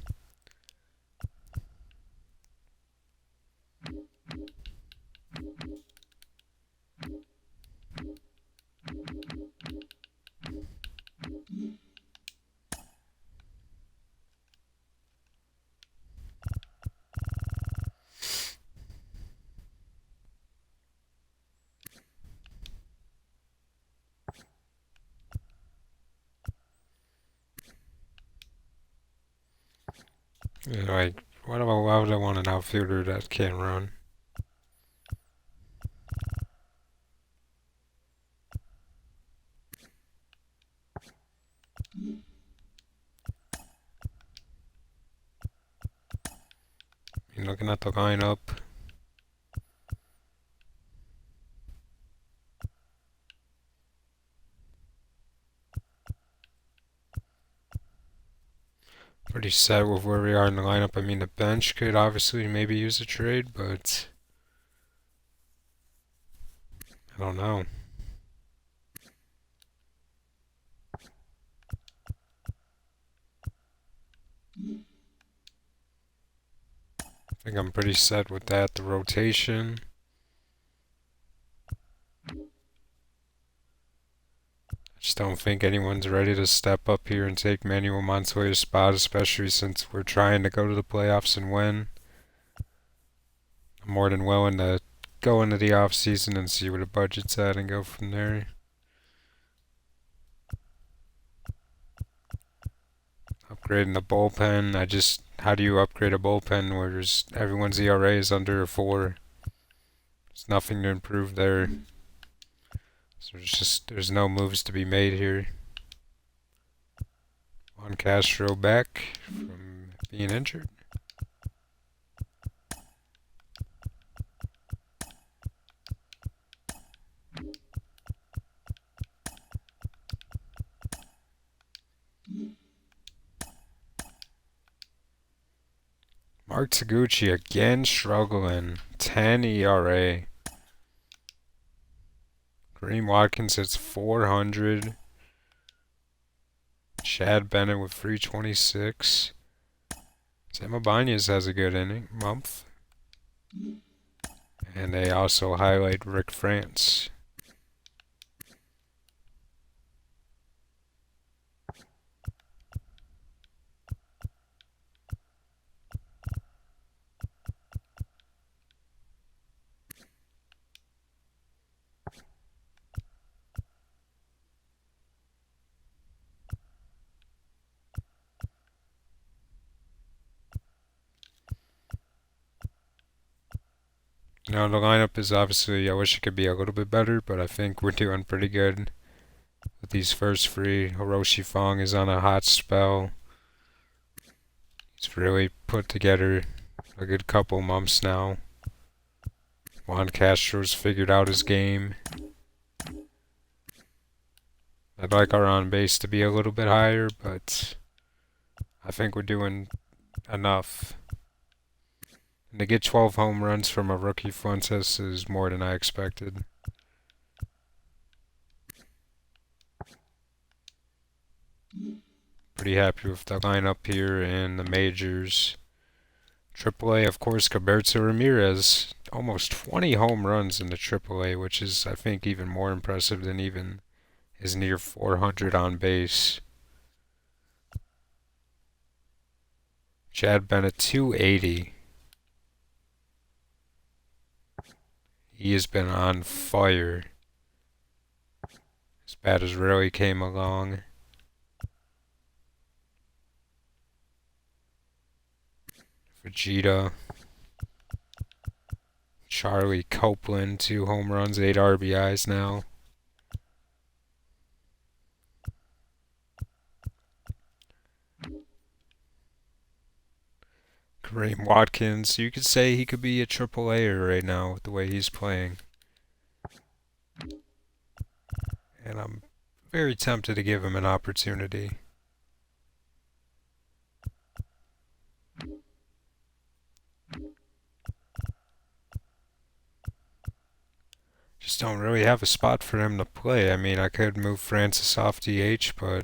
Like, why would I want an outfielder that can't run? Looking at the lineup. Pretty set with where we are in the lineup. I mean, the bench could obviously maybe use a trade, but I don't know. I think I'm pretty set with that. The rotation. I just don't think anyone's ready to step up here and take Manuel Montoya's spot, especially since we're trying to go to the playoffs and win. I'm more than willing to go into the off season and see where the budget's at and go from there. Upgrading the bullpen. How do you upgrade a bullpen where everyone's ERA is under a 4? There's nothing to improve there. So there's no moves to be made here. Juan Castro back from being injured. Mark Taguchi again struggling. 10 ERA. Kareem Watkins hits 400. Chad Bennett with 326. Sam Ibanez has a good month. And they also highlight Rick France. The lineup is obviously, I wish it could be a little bit better, but I think we're doing pretty good with these first three. Hiroshi Fong is on a hot spell. He's really put together a good couple months now. Juan Castro's figured out his game. I'd like our on base to be a little bit higher, but I think we're doing enough. And to get 12 home runs from a rookie Fuentes is more than I expected. Pretty happy with the lineup here in the majors. AAA, of course, Roberto Ramirez. Almost 20 home runs in the AAA, which is, I think, even more impressive than even his near 400 on base. Chad Bennett, 280. He has been on fire. His bat has really came along. Vegeta. Charlie Copeland, 2 home runs, 8 RBIs now. Kareem Watkins, you could say he could be a triple A-er right now with the way he's playing. And I'm very tempted to give him an opportunity. Just don't really have a spot for him to play. I mean, I could move Francis off DH, but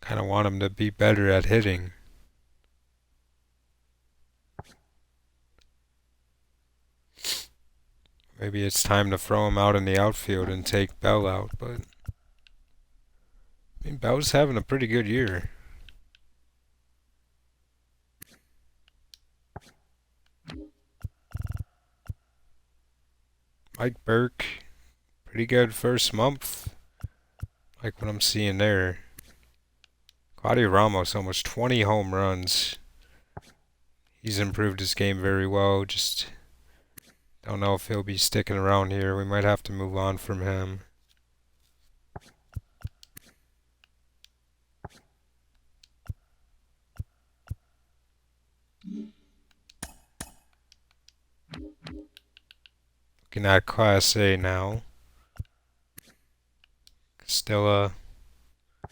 kind of want him to be better at hitting. Maybe it's time to throw him out in the outfield and take Bell out, but I mean, Bell's having a pretty good year. Mike Burke, pretty good first month. Like what I'm seeing there. Claudio Ramos, almost 20 home runs. He's improved his game very well. Just don't know if he'll be sticking around here. We might have to move on from him. Looking at Class A now. Castilla. I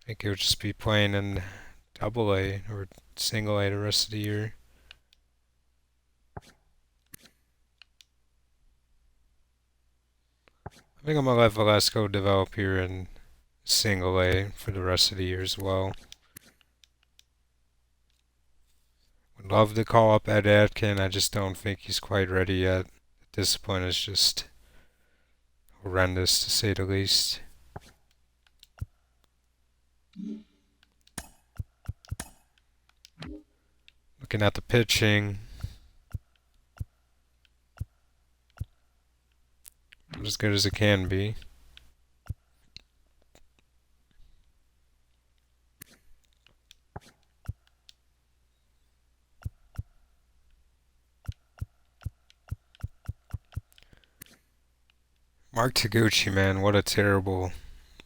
think he'll just be playing in Double A or Single A the rest of the year. I think I'm gonna let Velasco develop here in Single A for the rest of the year as well. Would love to call up Ed Atkin. I just don't think he's quite ready yet. The discipline is just horrendous to say the least. Looking at the pitching. Not as good as it can be. Mark Taguchi, man, what a terrible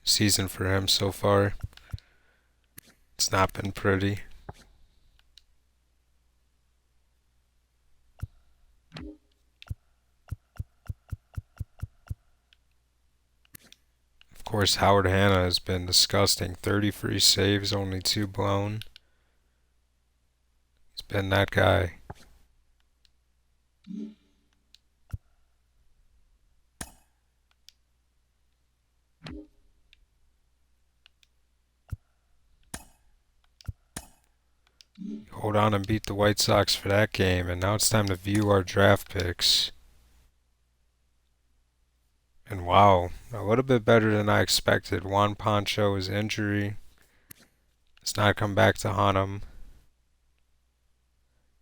season for him so far. It's not been pretty. Of course, Howard Hanna has been disgusting. 33 saves, only 2 blown. He's been that guy. Hold on and beat the White Sox for that game, and now it's time to view our draft picks. And wow, a little bit better than I expected. Juan Pancho's injury has not come back to haunt him.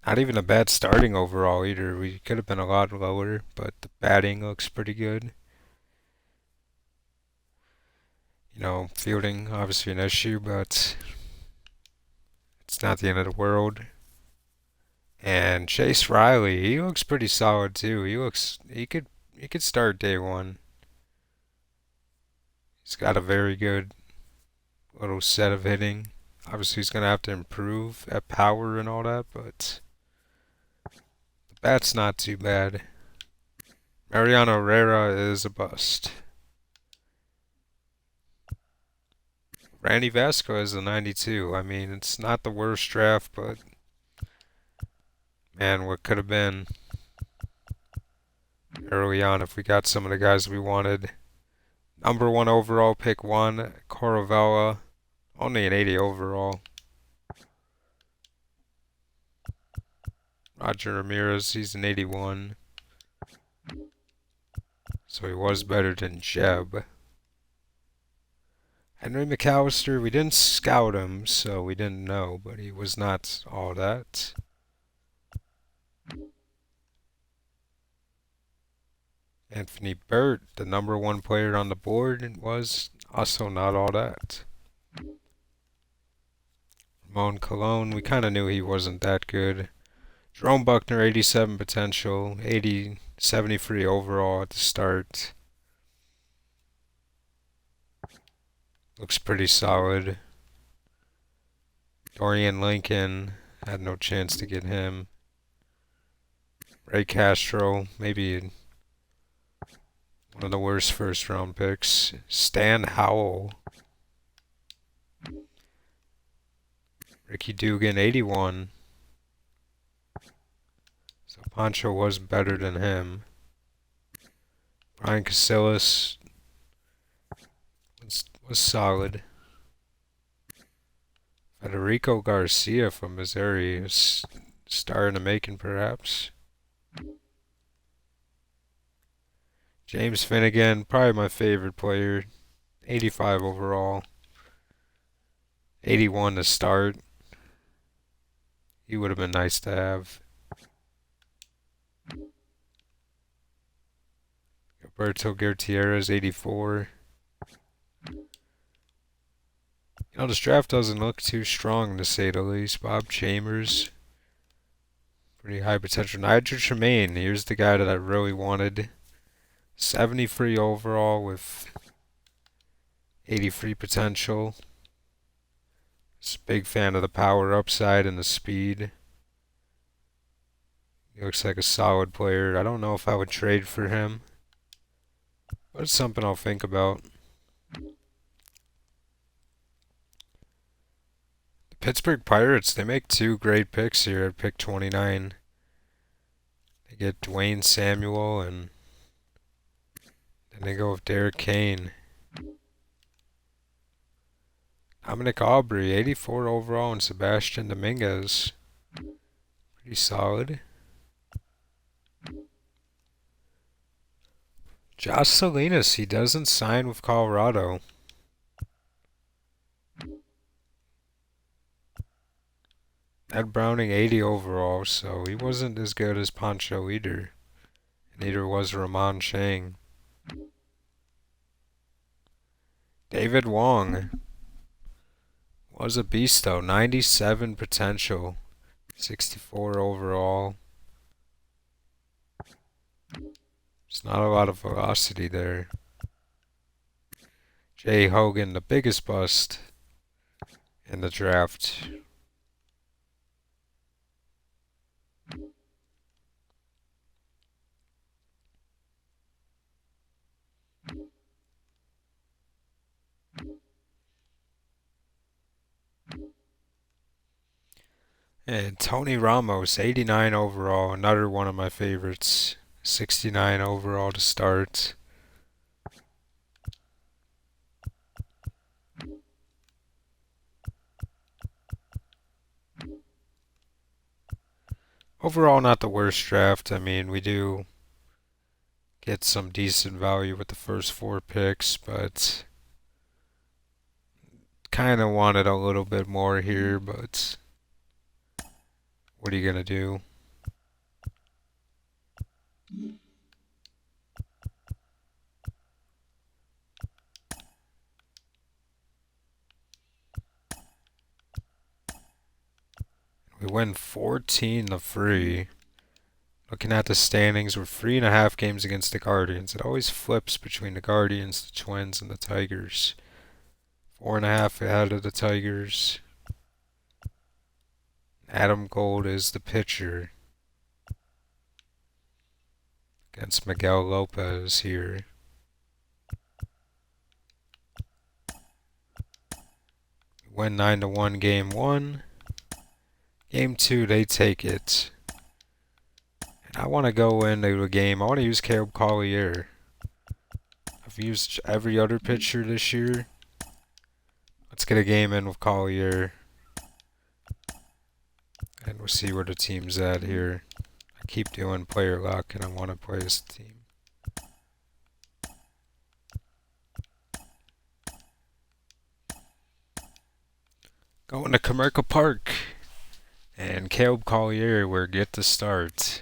Not even a bad starting overall either. We could have been a lot lower, but the batting looks pretty good. Fielding obviously an issue, but it's not the end of the world. And Chase Riley, he looks pretty solid too. He could start day one. He's got a very good little set of hitting. Obviously, he's gonna have to improve at power and all that, but the bat's not too bad. Mariano Herrera is a bust. Randy Vasquez is a 92. I mean, it's not the worst draft, but man, what could have been early on if we got some of the guys we wanted. Number one overall, pick one, Coravella, only an 80 overall. Roger Ramirez, he's an 81. So he was better than Jeb. Henry McAllister, we didn't scout him, so we didn't know, but he was not all that. Anthony Burt, the number one player on the board, was also not all that. Ramon Colon, we kind of knew he wasn't that good. Jerome Buckner, 87 potential, 80, 73 overall at the start. Looks pretty solid. Dorian Lincoln, had no chance to get him. Ray Castro, maybe one of the worst first round picks. Stan Howell. Ricky Dugan, 81. So Pancho was better than him. Brian Casillas was solid. Federico Garcia from Missouri is star in the making, perhaps. James Finnegan, probably my favorite player. 85 overall. 81 to start. He would have been nice to have. Roberto Gutierrez, 84. You know, this draft doesn't look too strong, to say the least. Bob Chambers, pretty high potential. Nigel Tremaine, here's the guy that I really wanted. 73 overall with 83 potential. Just a big fan of the power upside and the speed. He looks like a solid player. I don't know if I would trade for him, but it's something I'll think about. The Pittsburgh Pirates, they make two great picks here at pick 29. They get Dwayne Samuel and then they go with Derek Kane. Dominic Aubrey, 84 overall, and Sebastian Dominguez. Pretty solid. Josh Salinas, he doesn't sign with Colorado. Ed Browning, 80 overall, so he wasn't as good as Pancho either. Neither was Ramon Chang. David Wong was a beast though, 97 potential, 64 overall. There's not a lot of velocity there. Jay Hogan, the biggest bust in the draft. And Tony Ramos, 89 overall, another one of my favorites. 69 overall to start. Overall, not the worst draft. I mean, we do get some decent value with the first four picks, but kind of wanted a little bit more here, but what are you going to do? We win 14-3. Looking at the standings, we're 3.5 games against the Guardians. It always flips between the Guardians, the Twins, and the Tigers. 4.5 ahead of the Tigers. Adam Gold is the pitcher against Miguel Lopez here. We win 9-1 game 1. Game 2, they take it. And I want to go into a game. I want to use Caleb Collier. I've used every other pitcher this year. Let's get a game in with Collier. And we'll see where the team's at here. I keep doing player lock and I want to play as a team. Going to Comerica Park. And Caleb Collier will get the start.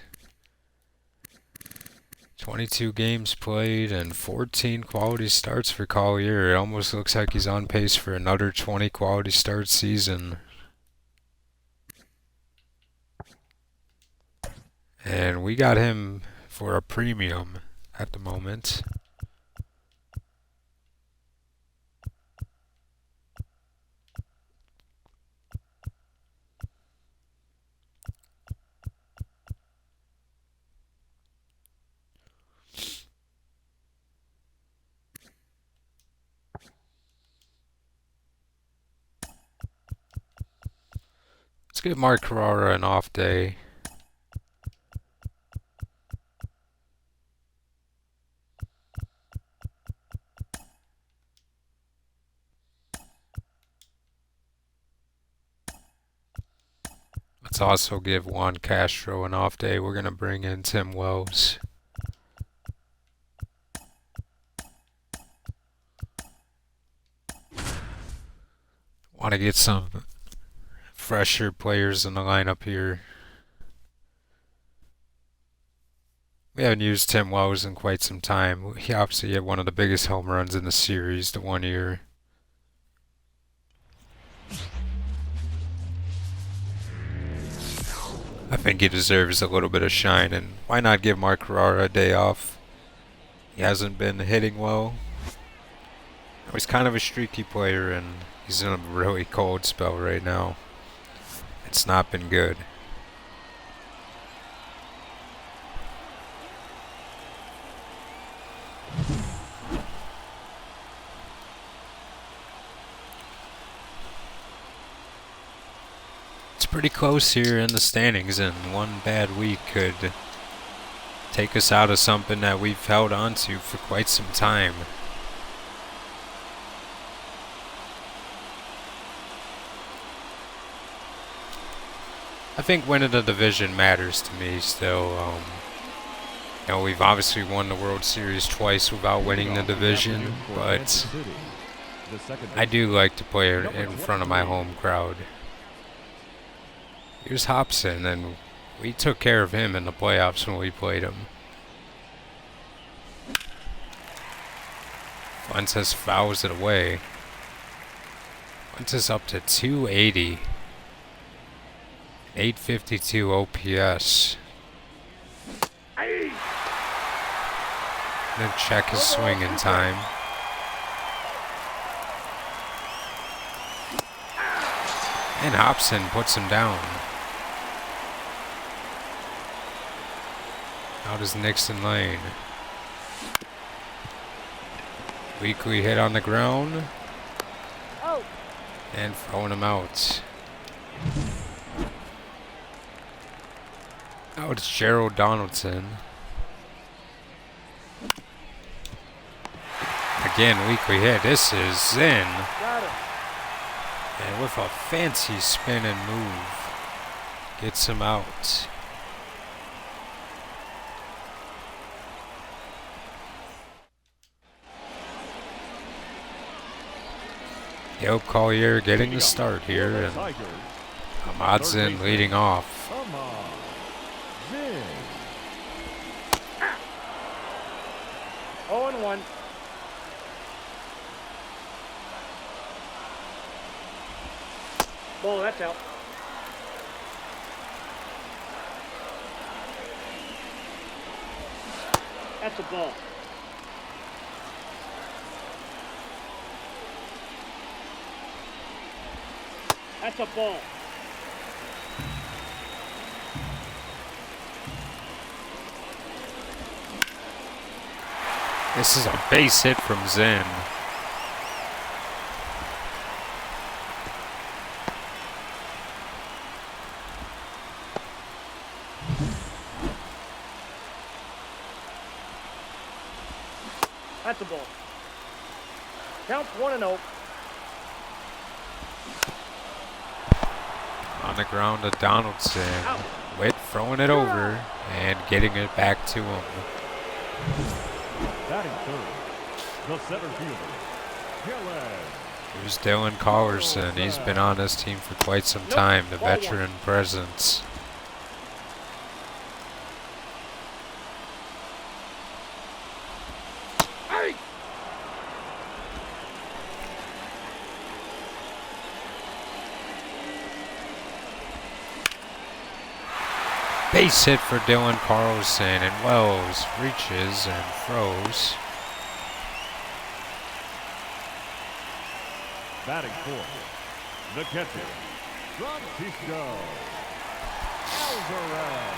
22 games played and 14 quality starts for Collier. It almost looks like he's on pace for another 20 quality start season. And we got him for a premium at the moment. Let's give Mark Carrara an off day. Let's also give Juan Castro an off day. We're going to bring in Tim Wells. Want to get some fresher players in the lineup here. We haven't used Tim Wells in quite some time. He obviously had one of the biggest home runs in the series the one year. I think he deserves a little bit of shine, and why not give Mark Carrara a day off? He hasn't been hitting well. He's kind of a streaky player, and he's in a really cold spell right now. It's not been good. It's pretty close here in the standings, and one bad week could take us out of something that we've held on to for quite some time. I think winning the division matters to me still. We've obviously won the World Series twice without winning the division, but I do like to play in front of my home crowd. Here's Hobson, and we took care of him in the playoffs when we played him. Fuentes fouls it away. Fuentes up to 280. 852 OPS. Gonna check his swing in time. And Hobson puts him down. Out is Nixon Lane. Weekly hit on the ground. And throwing him out. Now it's Gerald Donaldson. Again, weekly hit. This is in. And with a fancy spin and move, gets him out. Caleb Collier getting the start here, and Ahmadson leading off. 0-1. Ball, that's out. That's a ball. That's a ball. This is a base hit from Zen. That's a ball. Count 1-0. On the ground to Donaldson. Out. Witt throwing it over and getting it back to him. Batting third, the center fielder, Gillen. Here's Dylan Collerson. He's been on this team for quite some time, the veteran presence. Hey! Base hit for Dylan Carlson, and Wells reaches and throws. Batting fourth, the catcher, Francisco Alvarez.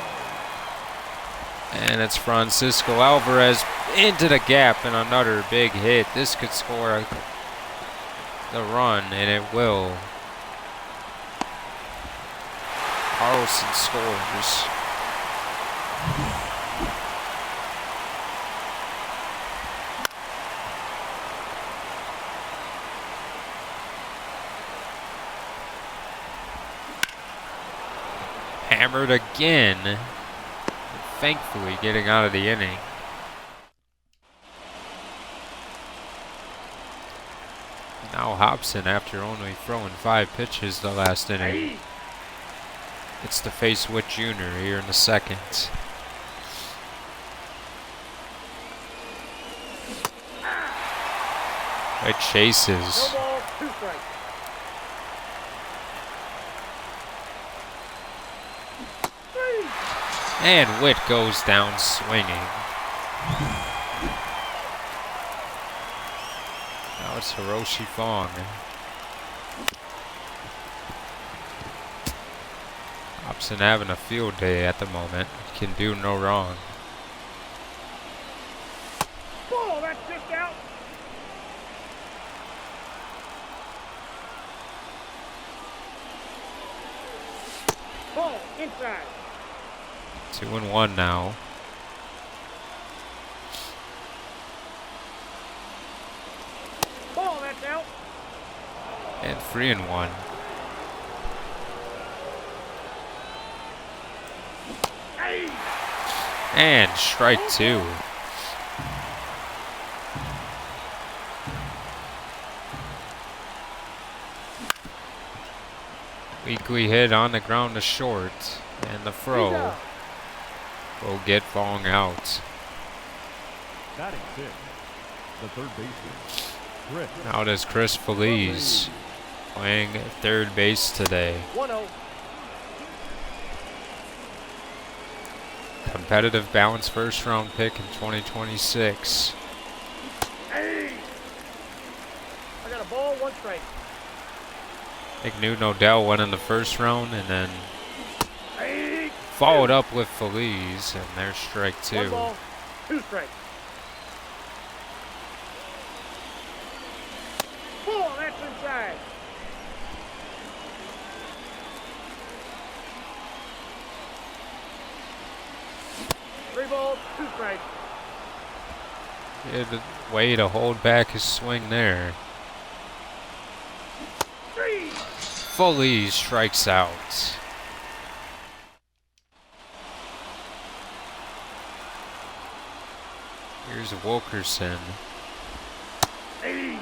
And it's Francisco Alvarez into the gap and another big hit. This could score the run, and it will. Carlson scores. Hammered again. Thankfully getting out of the inning. Now Hobson, after only throwing 5 pitches the last inning, gets to face Witt Jr. here in the second. Witt chases. No ball, 2 strikes. And Witt goes down swinging. Now it's Hiroshi Fong. Hobson having a field day at the moment. Can do no wrong. Ball, that's just out. Ball, inside. 2-1 now. Ball, that's out. And 3-1. Hey! And strike 2. Weekly hit on the ground to short. And the throw will get Fong out. Batting sixth, the third baseman, Chris. Out is Chris Feliz playing third base today. 1-0. Competitive balanced first round pick in 2026. Hey! I got a ball, 1 strike. I think Newton Odell went in the first round and then Hey! followed up with Feliz, and there's strike 1 2. ball, 2 strikes. Ball, that's inside. Three balls, 2 strikes. He had a way to hold back his swing there. 3. Feliz strikes out. Here's Wilkerson. Hey!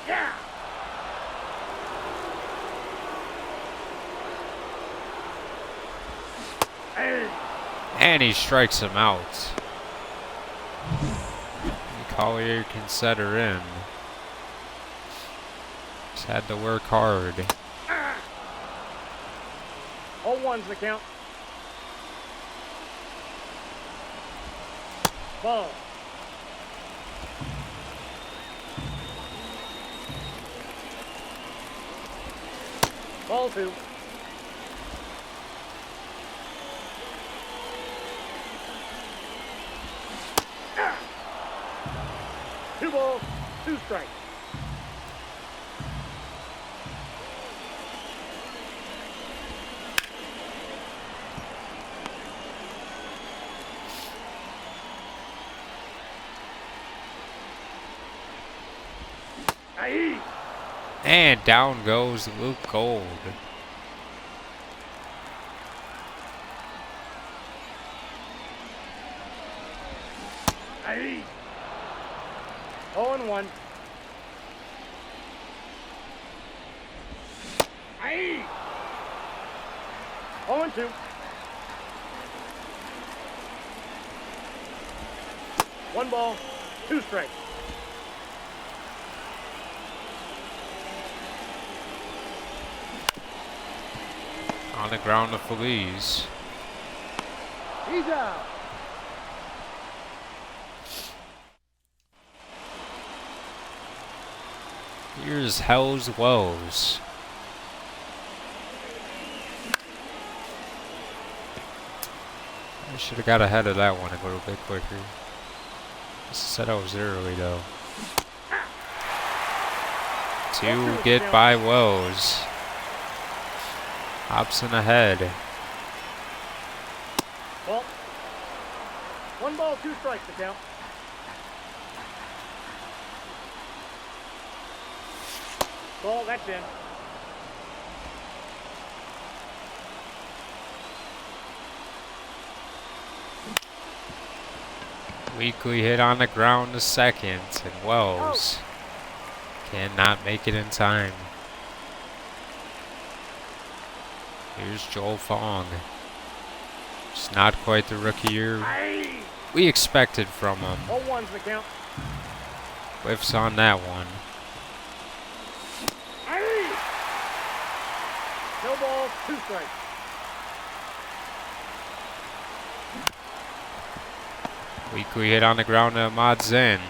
Yeah! Hey! And he strikes him out. Collier can set her in. Just had to work hard. 0-1's the count. Ball. Ball 2. Two balls, 2 strikes. Aye. And down goes Luke Gold. Aye. 0-1. Aye. 0-2. 1 ball, 2 strikes. On the ground to Feliz. He's out. Here's Hell's Wells. I should have got ahead of that one a little bit quicker. Said I was early though. Two get by Wells. Hobson ahead. Ball. 1 ball, 2 strikes to count. Ball, that's in. Weekly hit on the ground to second, and Wells cannot make it in time. Here's Joel Fong. It's not quite the rookie year we expected from him. 0-1's the count. Whiffs on that one. Aye. No balls, 2 strikes. Weekly hit on the ground to Ahmad Zen.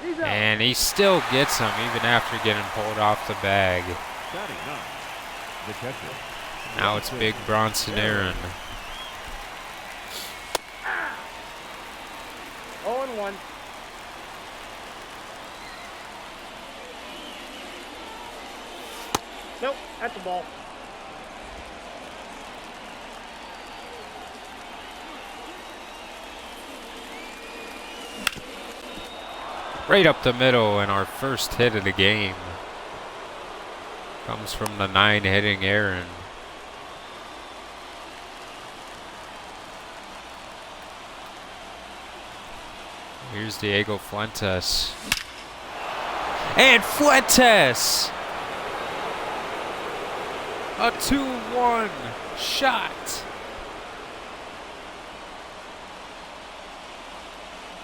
He's out. And he still gets him even after getting pulled off the bag. Batting ninth, the catcher. Now it's Big Bronson Aaron. 0-1. Nope, that's a ball. Right up the middle, and our first hit of the game comes from the 9 hitting Aaron. Here's Diego Fuentes. And Fuentes! A 2-1 shot.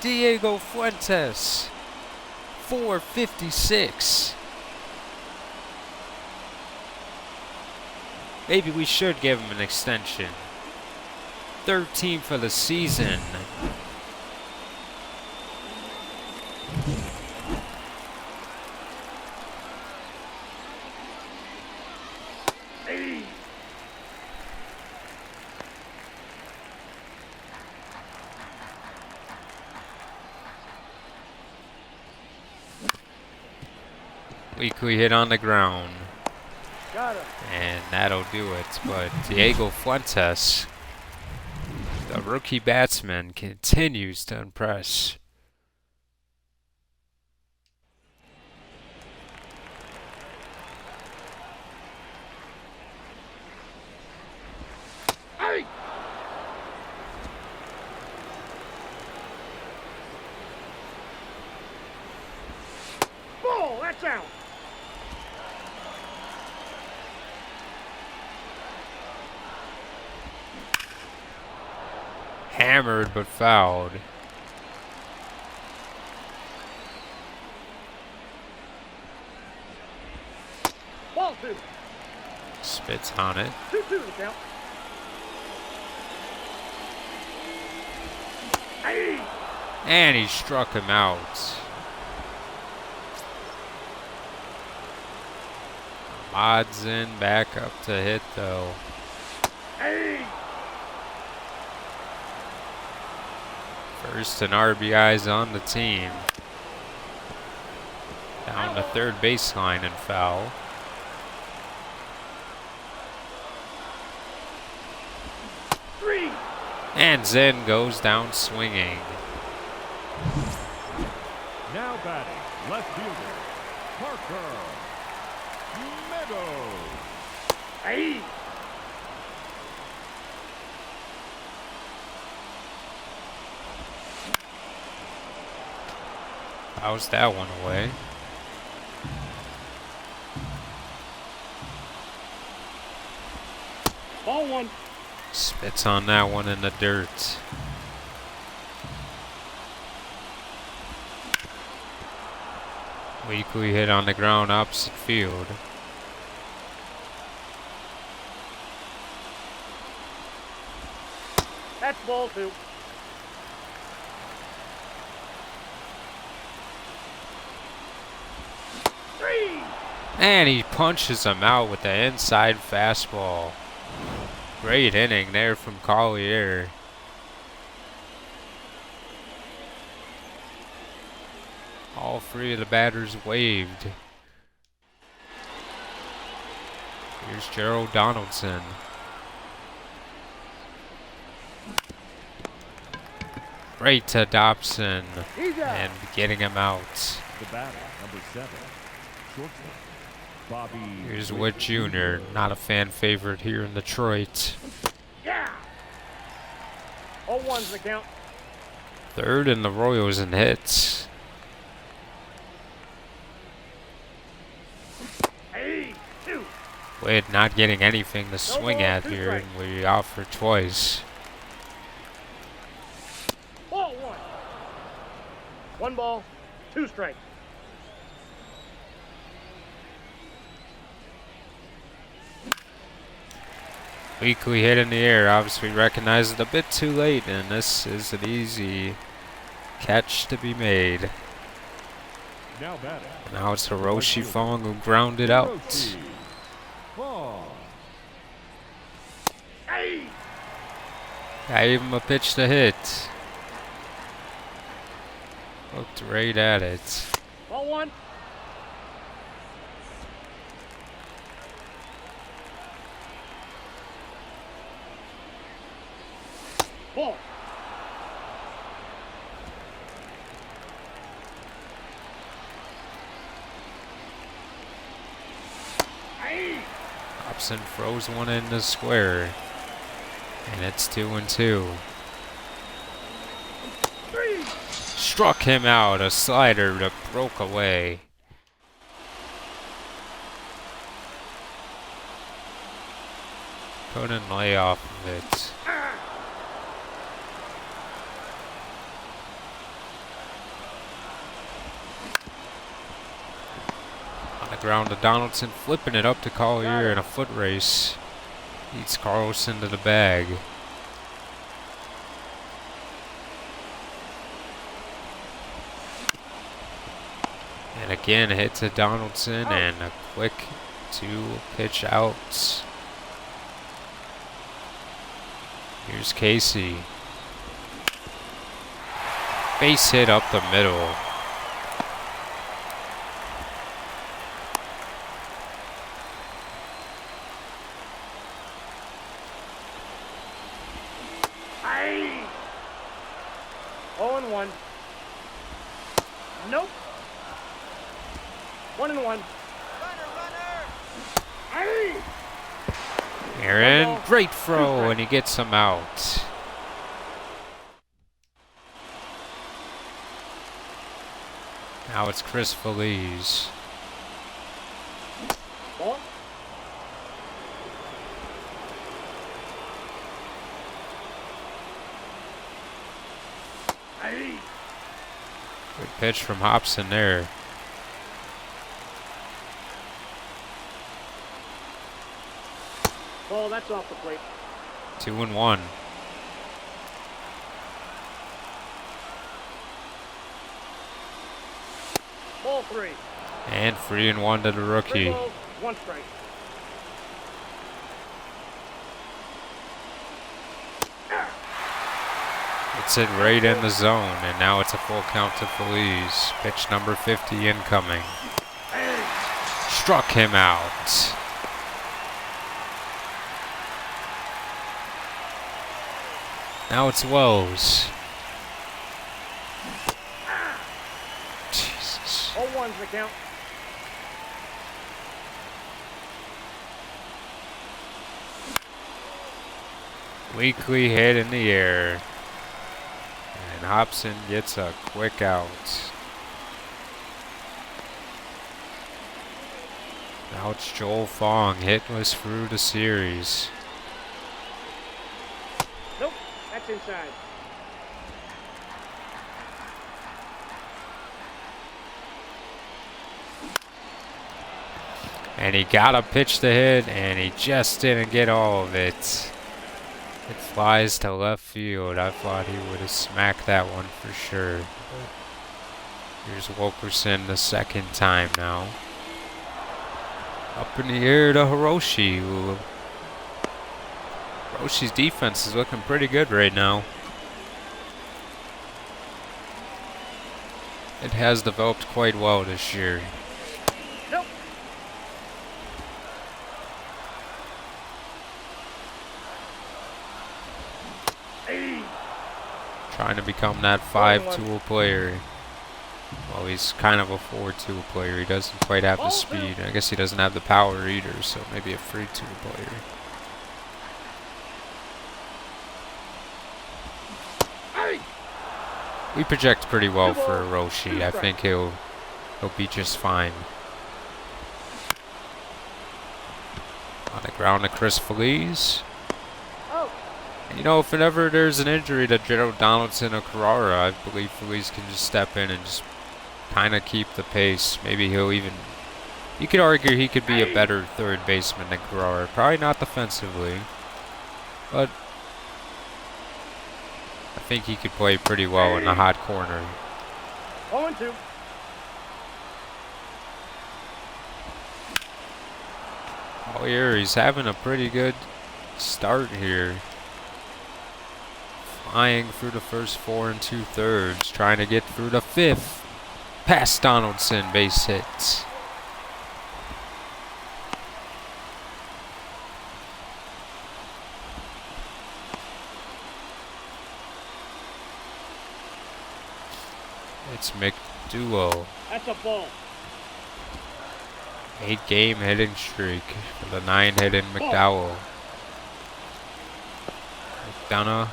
Diego Fuentes. 456. Maybe we should give him an extension. 13 for the season. Weekly hit on the ground. Got him. And that'll do it. But Diego Fuentes, the rookie batsman, continues to impress. Hey! Ball, that's out. Hammered but fouled. Ball 2. Spits on it. 2-2 the count. Hey! And he struck him out. Modson back up to hit though. Hey! First and RBIs on the team. Down the third baseline and foul. Three! And Zen goes down swinging. Now batting, left fielder, Parker Meadows. Hey! Fouls that one away. Ball 1. Spits on that one in the dirt. Weekly hit on the ground opposite field. That's ball 2. Three! And he punches him out with the inside fastball. Great inning there from Collier. All three of the batters waved. Here's Gerald Donaldson. Right to Dobson He's out. and getting him out. The batter, number 7, shortstop, Bobby. Here's Witt Jr., not a fan favorite here in Detroit. Yeah! 0-1's the count. Third in the Royals in hits. Hey! 2. Witt not getting anything to swing ball, at 2 here, strikes. and we offer twice. Ball 1. 1 ball, 2 strikes. Weekly hit in the air, obviously recognized it a bit too late, and this is an easy catch to be made. Now batting, Now it's Hiroshi Fong who grounded out. Hiroshi Fong. Hey! Gave him a pitch to hit. Looked right at it. Ball 1. Ball. Hey! Dobson throws one in the square. And it's 2-2. 3! Struck him out, a slider that broke away. Couldn't lay off of it. On the ground to Donaldson, flipping it up to Collier in a foot race. Beats Carlson to the bag. And again, a hit to Donaldson and a quick 2 pitch outs. Here's Casey. Base hit up the middle. Hey! 0-1. Nope. 1-1. Runner, runner! Hey! Aaron, great throw, and he gets him out. Now it's Chris Feliz. Ball. Hey! Good pitch from Hobson there. Ball, that's off the plate. 2-1. Ball 3. And 3-1 to the 3 rookie. balls, 1 strike. It's it right in the zone, and now it's a full count to Feliz. Pitch number 50 incoming. Struck him out. Now it's Wells. Jesus. 0-1's the count. Weakly hit in the air. And Hobson gets a quick out. Now it's Joel Fong, hitless through the series. Nope, that's inside. And he got a pitch to hit, and he just didn't get all of it. It flies to left field. I thought he would have smacked that one for sure. Here's Wilkerson the second time now. Up in the air to Hiroshi. Hiroshi's defense is looking pretty good right now. It has developed quite well this year. Nope. Trying to become that 5-tool player. Well, he's kind of a 4-tool player. He doesn't quite have the speed. I guess he doesn't have the power either, so maybe a 3-tool player. We project pretty well for Hiroshi. I think he'll be just fine. On the ground to Chris Feliz. Oh. And you know, if ever there's an injury to Gerald Donaldson or Carrara, I believe Feliz can just step in and just kind of keep the pace. Maybe he'll even... You could argue he could be a better third baseman than Carrara. Probably not defensively, but I think he could play pretty well in the hot corner. 0-2. Oh, yeah, he's having a pretty good start here. Flying through the first 4 2/3, trying to get through the 5th. Past Donaldson, base hits. It's McDuo. That's a ball. 8-game hitting streak for the 9-hitting McDowell. McDonough.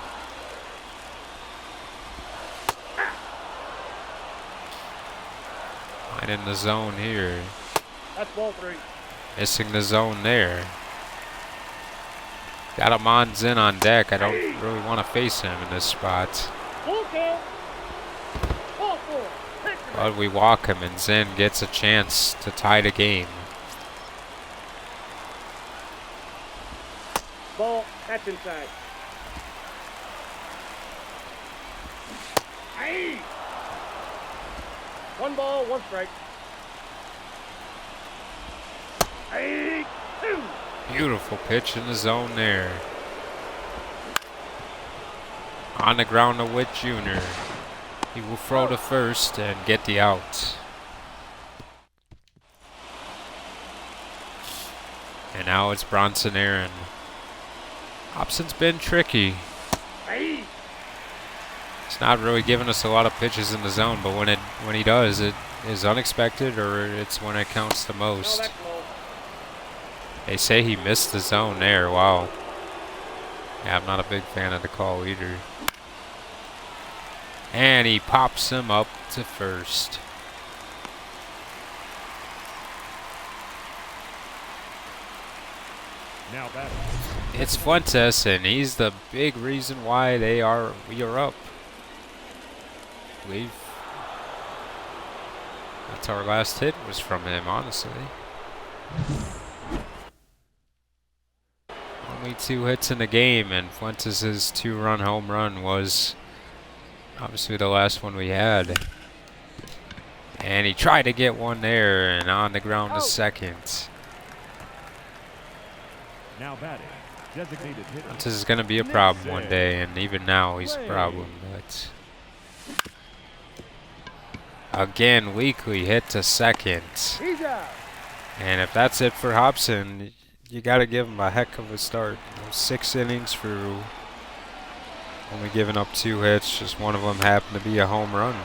Right in the zone here. That's ball 3. Missing the zone there. Got him on Zinn on deck. I don't really want to face him in this spot. Full count. Ball 4. But we walk him, and Zinn gets a chance to tie the game. Ball, that's inside. 1 ball, 1 strike. 2. Beautiful pitch in the zone there. On the ground to Witt Jr. He will throw to first and get the out. And now it's Bronson Aaron. Hobson's been tricky. It's not really giving us a lot of pitches in the zone, but when he does, it is unexpected, or it's when it counts the No, most. that's low. They say he missed the zone there. Wow. Yeah, I'm not a big fan of the call either. And he pops him up to first. Now batting. It's Fuentes, and he's the big reason why we are up. I believe that's our last hit was from him, honestly. Only 2 hits in the game, and Fuentes' 2-run home run was obviously the last one we had. And he tried to get one there, and on the ground to second. Now batting, designated hitter. Fuentes is going to be a problem one day, and even now he's a problem. But again, weakly hit to second. He's out. And if that's it for Hobson, you got to give him a heck of a start. 6 innings for only giving up 2 hits. Just one of them happened to be a home run.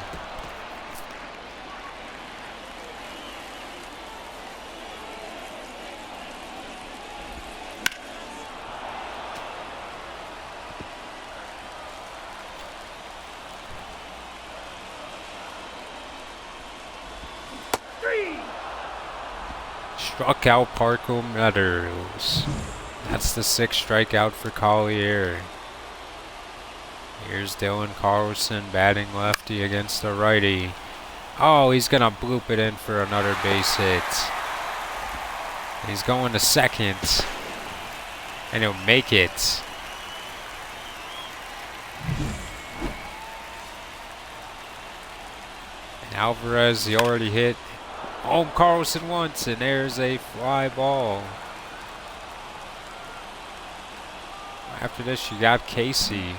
Struck out Parco Meadows. That's the 6th strikeout for Collier. Here's Dylan Carlson batting lefty against the righty. Oh, he's gonna bloop it in for another base hit. He's going to second. And he'll make it. And Alvarez, he already hit home Carlson once, and there's a fly ball. After this, you got Casey.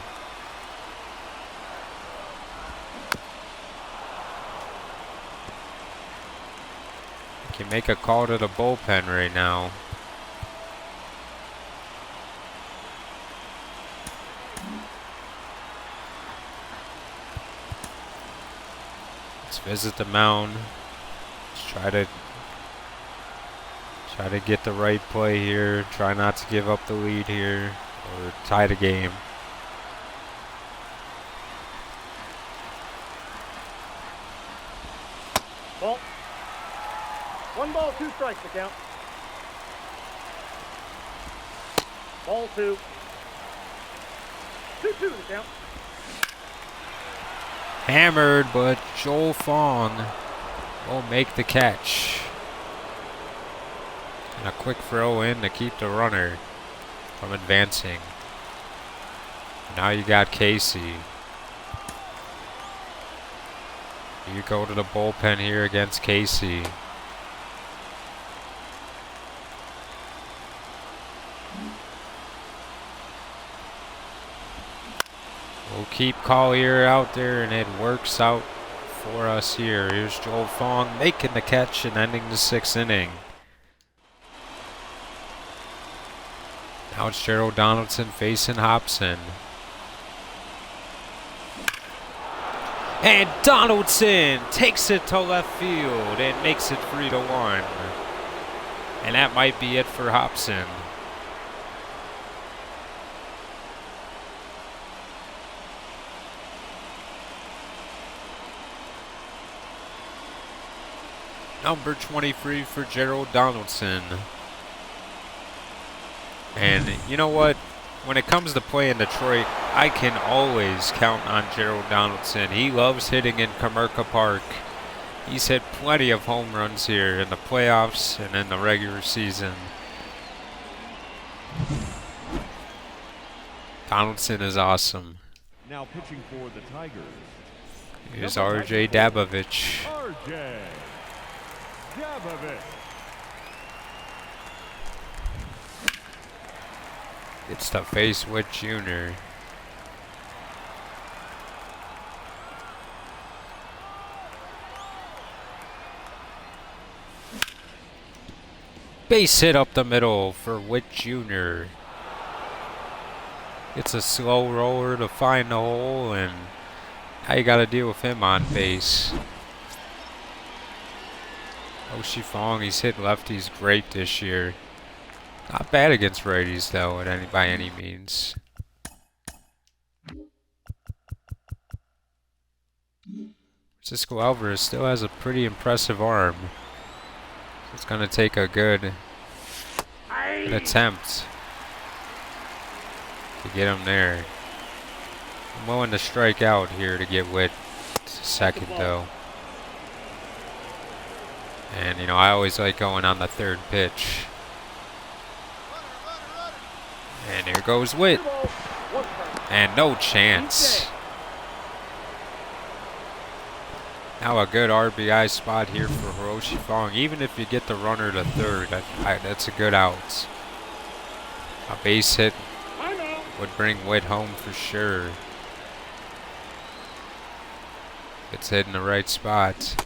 Can make a call to the bullpen right now. Let's visit the mound. Try to get the right play here. Try not to give up the lead here or tie the game. Ball. 1 ball, 2 strikes to count. Ball 2. 2-2 to count. Hammered, but Joel Fong will make the catch. And a quick throw in to keep the runner from advancing. Now you got Casey. You go to the bullpen here against Casey. We'll keep Collier out there, and it works out for us here. Here's Joel Fong making the catch and ending the 6th inning. Now it's Gerald Donaldson facing Hobson. And Donaldson takes it to left field and makes it 3-1. And that might be it for Hobson. Number 23 for Gerald Donaldson. And you know what? When it comes to playing Detroit, I can always count on Gerald Donaldson. He loves hitting in Comerica Park. He's hit plenty of home runs here in the playoffs and in the regular season. Donaldson is awesome. Now pitching for the Tigers. Here's RJ Dabovich. RJ Dabovich. It's to face Witt Jr. Base hit up the middle for Witt Jr. It's a slow roller to find the hole, and now you got to deal with him on base. Oshie Fong, he's hit lefties great this year. Not bad against righties, though, by any means. Francisco Alvarez still has a pretty impressive arm. So it's going to take a good attempt to get him there. I'm willing to strike out here to get Witt second, though. And, you know, I always like going on the 3rd pitch. And here goes Witt. 2 balls, 1 strike. And no chance. Now a good RBI spot here for Hiroshi Fong. Even if you get the runner to third, that's a good out. A base hit would bring Witt home for sure. It's hitting the right spot.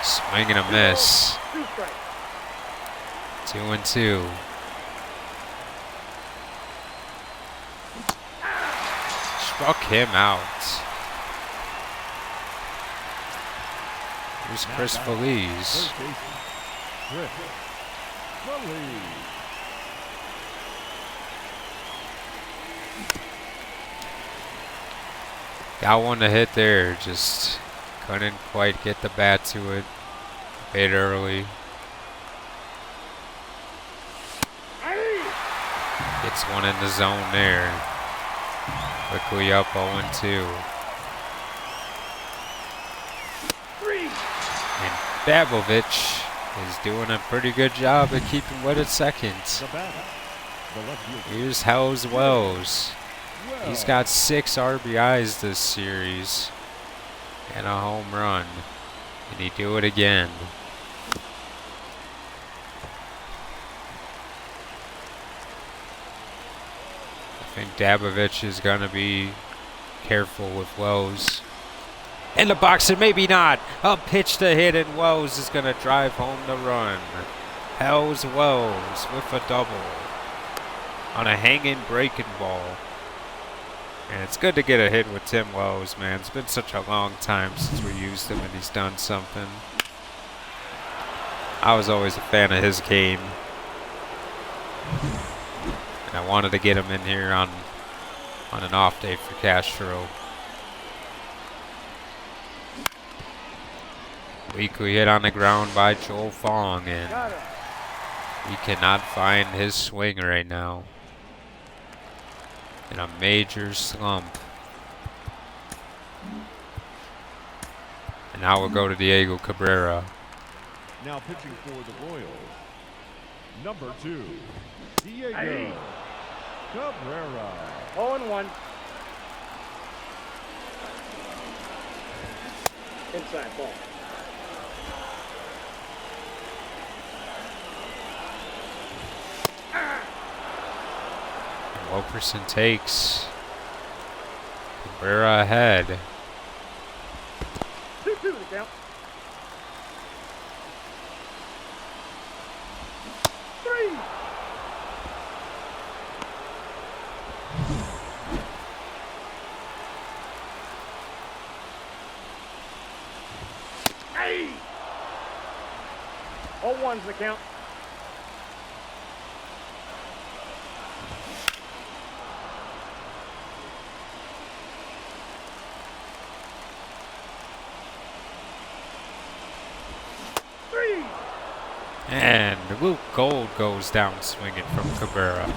Swing and a miss. 2 strikes. 2-2. Struck him out. Here's Chris Feliz. First baseman, Chris Feliz. Got one to hit there, just couldn't quite get the bat to it. A bit early. Gets one in the zone there. Quickly up 0-2. And Babovich is doing a pretty good job at keeping Witt at second. The batter, the left fielder, Here's Hells Wells. He's Wells. got 6 RBIs this series and a home run. And he do it again. I think Dabovich is going to be careful with Wells. In the box, and maybe not. A pitch to hit, and Wells is going to drive home the run. Hells Wells with a double on a hanging breaking ball. And it's good to get a hit with Tim Wells, man. It's been such a long time since we used him and he's done something. I was always a fan of his game. And I wanted to get him in here on an off day for Castro. Weakly hit on the ground by Joel Fong, and Got it. he cannot find his swing right now. In a major slump. And now we'll go to Diego Cabrera. Now pitching for the Royals, number 2, Diego Cabrera. 0-1. Inside ball. And Wilkerson takes Cabrera ahead. 2-2 the count. 3. Hey. 0-1's the count. And Luke Gold goes down swinging from Cabrera.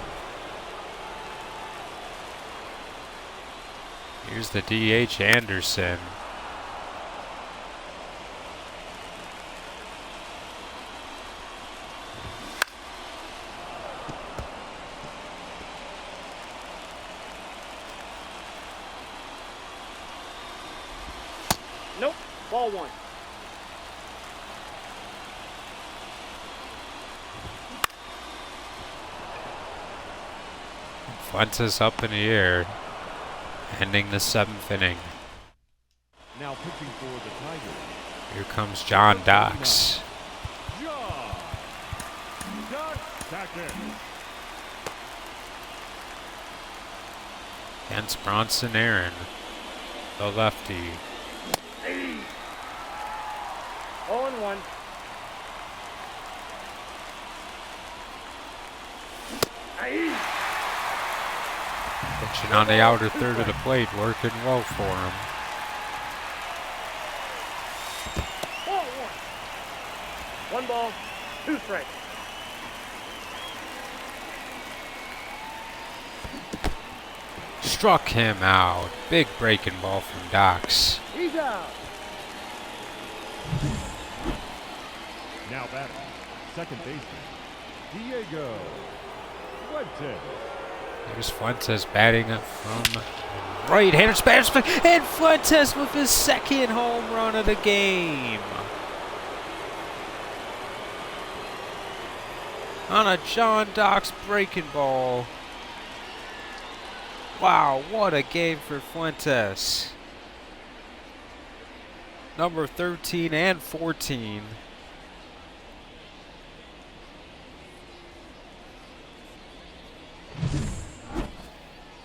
Here's the DH Anderson. Nope. Ball 1. Fuentes up in the air, ending the 7th inning. Now pitching for the Tigers, Here comes John Docks. John Doc Sackett. Against Bronson Aaron, the lefty. 0-1. Aye. Pitching on the outer third of the plate, working well for him. Ball 1. 1 ball, 2 strikes. Struck him out. Big breaking ball from Docks. He's out. Now batting, second baseman, Diego Fuentes. Here's Fuentes batting from right-hander batsman, and Fuentes with his second home run of the game. On a John Docks breaking ball. Wow, what a game for Fuentes. Number 13 and 14.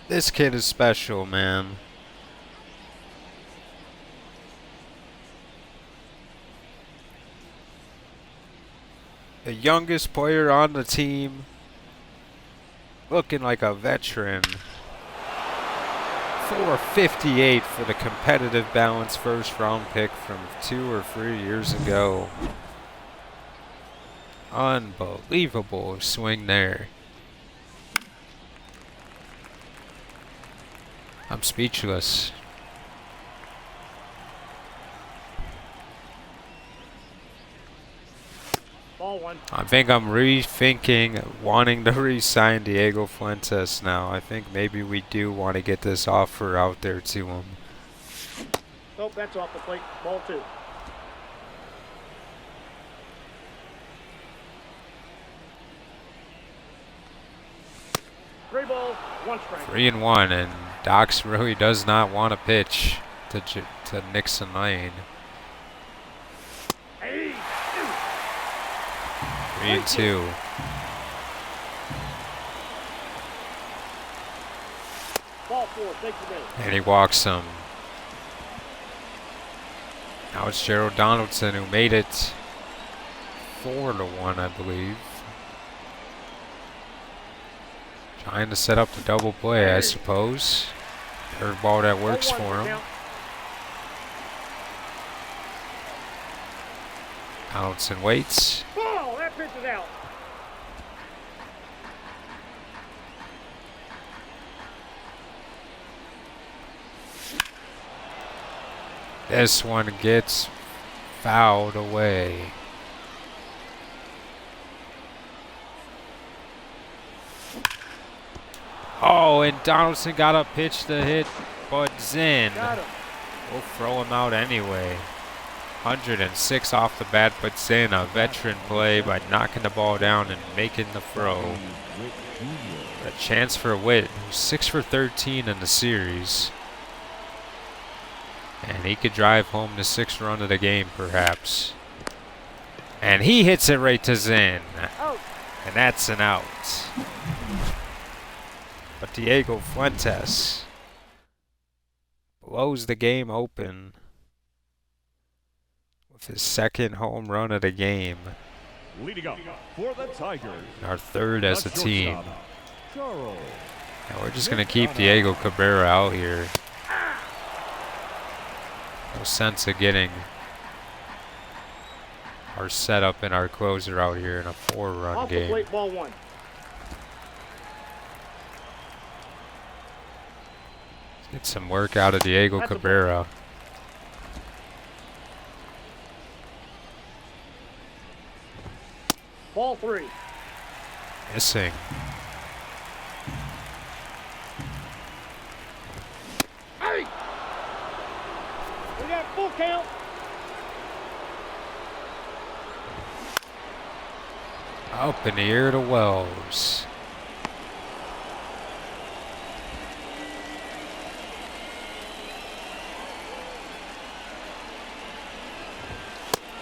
This kid is special, man. The youngest player on the team, looking like a veteran. 458 for the competitive balance first round pick from 2 or 3 years ago. Unbelievable swing there. I'm speechless. Ball one. I think I'm rethinking wanting to re-sign Diego Fuentes now. I think maybe we do want to get this offer out there to him. Nope, that's off the plate. Ball two. Three balls, one strike. 3-1, and Docs really does not want to pitch to Nixon Lane. 3-2. Ball four, take the base. And he walks him. Now it's Gerald Donaldson who made it 4-1, I believe. Trying to set up the double play, I suppose. Curveball that works for him. Donaldson waits. Ball, that pitch is out. This one gets fouled away. Oh, and Donaldson got a pitch to hit, but Zinn Got him. will throw him out anyway. 106 off the bat, but Zinn, a veteran play by knocking the ball down and making the throw. A chance for Witt, who's 6 for 13 in the series. And he could drive home the 6th run of the game, perhaps. And he hits it right to Zinn. Out. And that's an out. But Diego Fuentes blows the game open with his second home run of the game. Leading up for the Tigers. Our third as a team. Charles. And we're just going to keep Diego Cabrera out here. No sense of getting our setup and our closer out here in a 4-run Off the game. plate, ball one. Get some work out of Diego That's a Cabrera. Ball three. Missing. Hey! We got full count. Up in the air to Wells.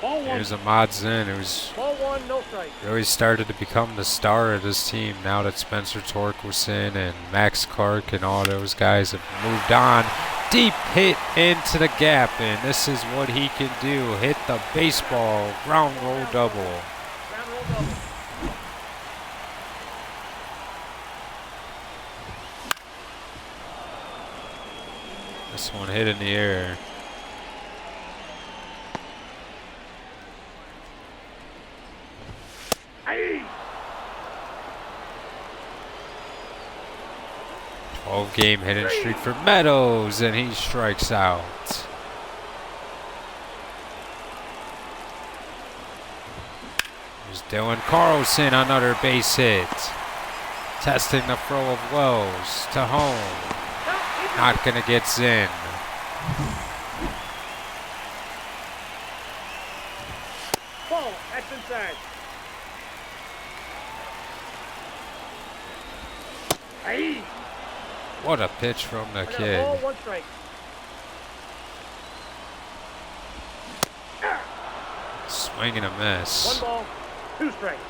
Ball one. Here's Ahmad Zinn, who's Ball one, no strike. really started to become the star of this team now that Spencer Torkelson and Max Clark and all those guys have moved on. Deep hit into the gap, and this is what he can do. Hit the baseball, ground roll double. Ground roll double. This one hit in the air. Hey! 12-game hitting streak for Meadows, and he strikes out. There's Dylan Carlson, another base hit. Testing the throw of Wells to home. Not gonna get Zinn. Ball, that's inside. Hey, What a pitch from the I got a kid. ball, 1 strike. Swing and a 1 miss. ball, 2 strikes.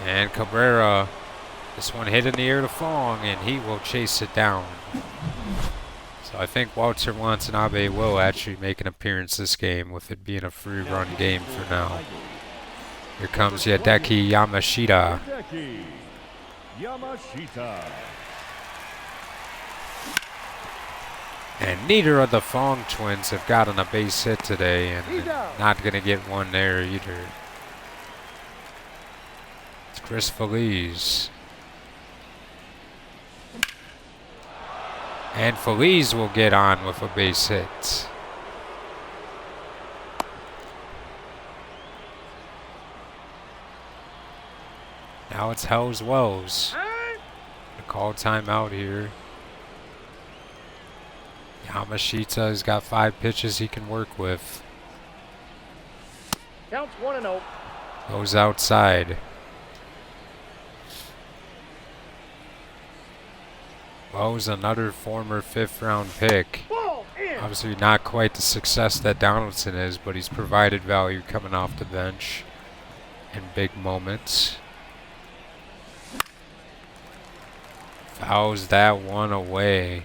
And Cabrera, this one hit in the air to Fong, and he will chase it down. So I think Walter Watanabe will actually make an appearance this game, with it being a free run game for now. Here comes Hideki Yamashita. Hideki Yamashita. And neither of the Fong twins have gotten a base hit today, and not going to get one there either. It's Chris Feliz. And Feliz will get on with a base hit. Now it's Hells Wells. To call timeout here. Yamashita's got 5 pitches he can work with. Counts 1-0. Goes outside. Wells, another former 5th round pick. Ball, in. Obviously not quite the success that Donaldson is, but he's provided value coming off the bench in big moments. Fouls that one away.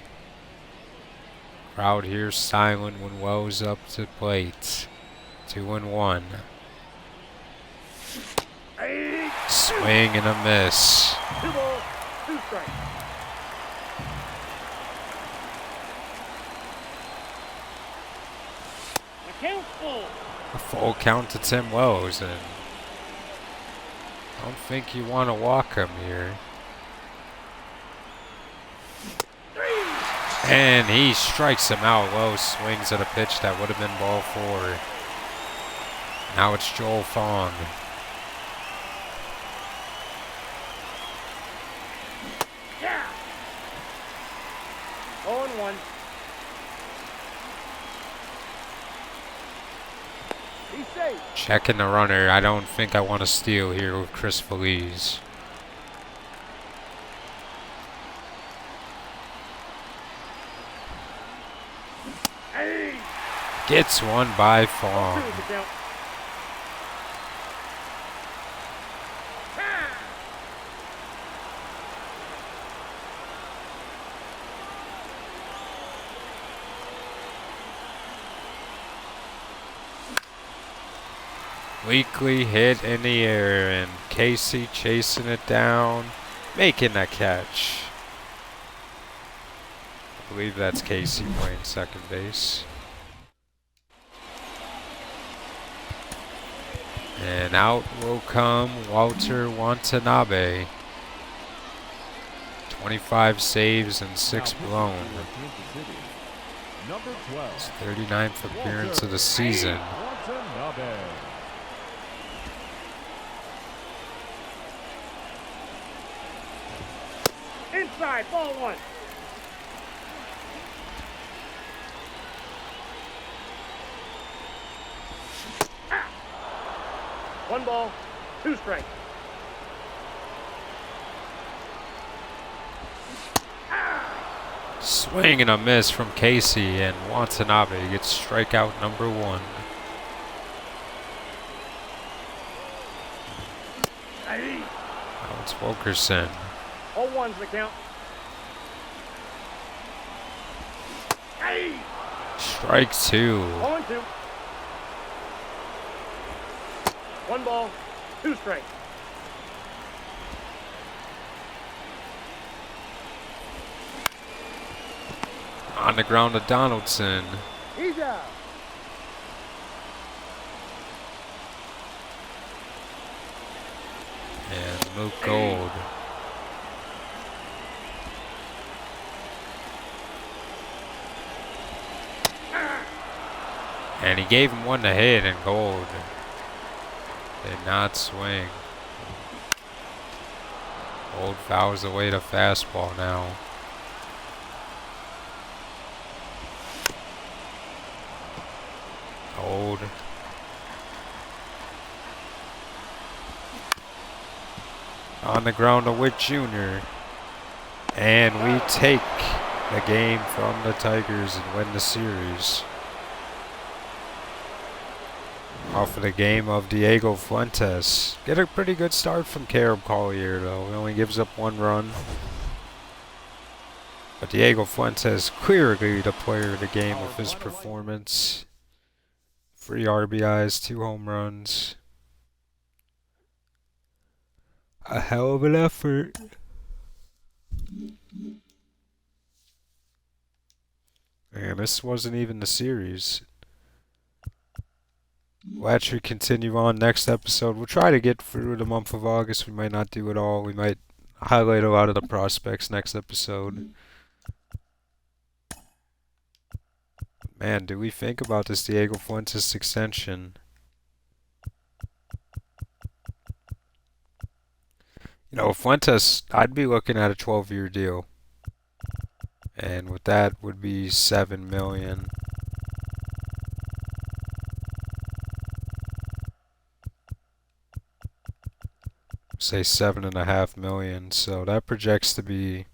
Crowd here silent when Wells up to plate. 2-1. Hey, Swing and a miss. 2 balls, 2 strikes. The count's full. A full count to Tim Wells, and I don't think you want to walk him here. And he strikes him out. Wells swings at a pitch that would have been ball 4. Now it's Joel Fong. Yeah. 0-1. He's safe. Checking the runner. I don't think I want to steal here with Chris Feliz. Hey. Gets one by 2 Fong. is the count. Weekly hit in the air, and Casey chasing it down, making a catch. I believe that's Casey playing second base. And out will come Walter Watanabe. 25 saves and 6 blown. Number 12. His 39th appearance of the season. Watanabe. Inside, ball 1. Ah. 1 ball, 2 strikes. Swing and a miss from Casey, and Watanabe gets strikeout number 1. Hey. Now it's Wilkerson. 0-1's the count. Hey. Strike 2. 0-2. 1 ball, 2 strikes. On the ground to Donaldson. He's out. And Luke Gold. And he gave him one to hit, and Gold did not swing. Old fouls away to fastball now. Old. On the ground to Witt Jr. And we take the game from the Tigers and win the series. Off of the game of Diego Fuentes. Get a pretty good start from Caleb Collier though. He only gives up 1 run. But Diego Fuentes clearly the player of the game with his performance. 3 RBIs, 2 home runs. A hell of an effort. And this wasn't even the series. We'll actually continue on next episode. We'll try to get through the month of August. We might not do it all. We might highlight a lot of the prospects next episode. Man, do we think about this Diego Fuentes extension? You know, Fuentes, I'd be looking at a 12-year deal. And with that would be $7 million. Say $7.5 million. So that projects to be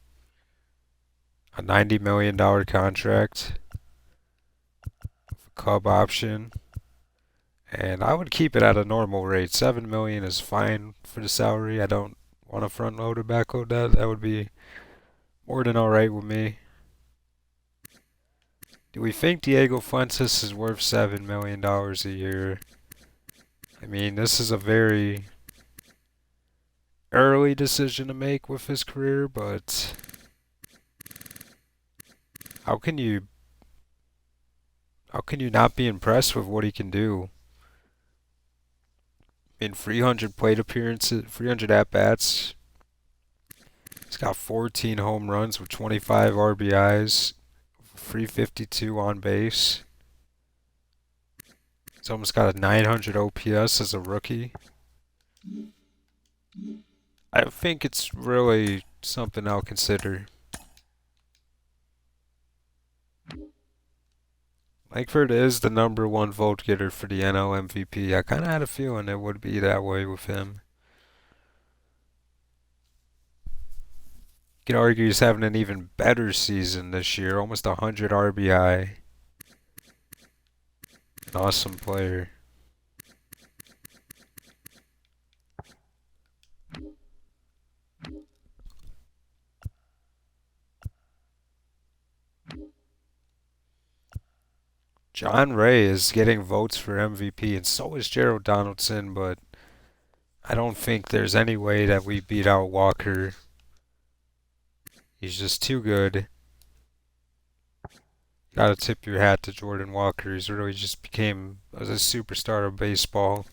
a $90 million contract. Club option. And I would keep it at a normal rate. $7 million is fine for the salary. I don't want to front load or back load that. That would be more than alright with me. Do we think Diego Fuentes is worth $7 million a year? I mean, this is a very early decision to make with his career, but how can you not be impressed with what he can do? In 300 plate appearances, 300 at-bats, he's got 14 home runs with 25 RBIs, 352 on base. He's almost got a 900 OPS as a rookie. I think it's really something I'll consider. Langford is the #1 vote getter for the NL MVP. I kind of had a feeling it would be that way with him. You could argue he's having an even better season this year, almost 100 RBI. An awesome player. John Ray is getting votes for MVP, and so is Gerald Donaldson, but I don't think there's any way that we beat out Walker. He's just too good. Gotta tip your hat to Jordan Walker. He's really just became a superstar of baseball.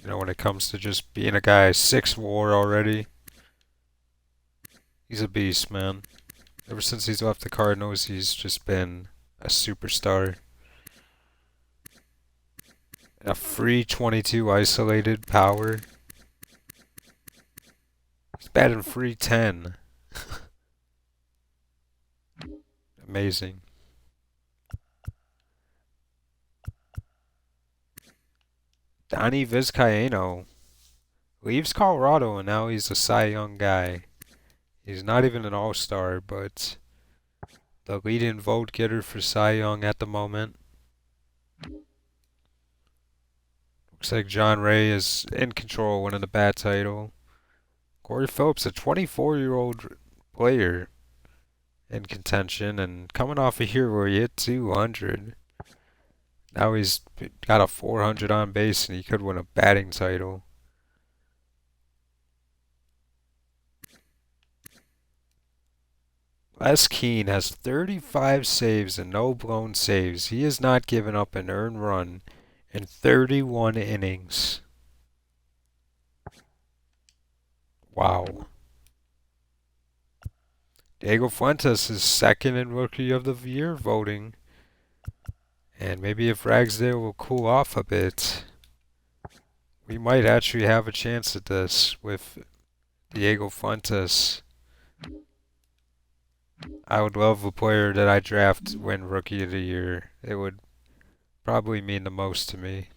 You know, when it comes to just being a guy 6 WAR already. He's a beast, man. Ever since he's left the Cardinals, he's just been a superstar. A free 22 isolated power. He's batting free 10. Amazing. Donnie Vizcaino leaves Colorado and now he's a Cy Young guy. He's not even an all-star, but the leading vote getter for Cy Young at the moment. Looks like John Ray is in control, winning the bat title. Corey Phillips, a 24-year-old player in contention, and coming off a year where he hit 200. Now he's got a 400 on base, and he could win a batting title. Les Keane has 35 saves and no blown saves. He has not given up an earned run in 31 innings. Wow. Diego Fuentes is second in Rookie of the Year voting. And maybe if Ragsdale will cool off a bit, we might actually have a chance at this with Diego Fuentes. I would love a player that I draft win Rookie of the Year. It would probably mean the most to me,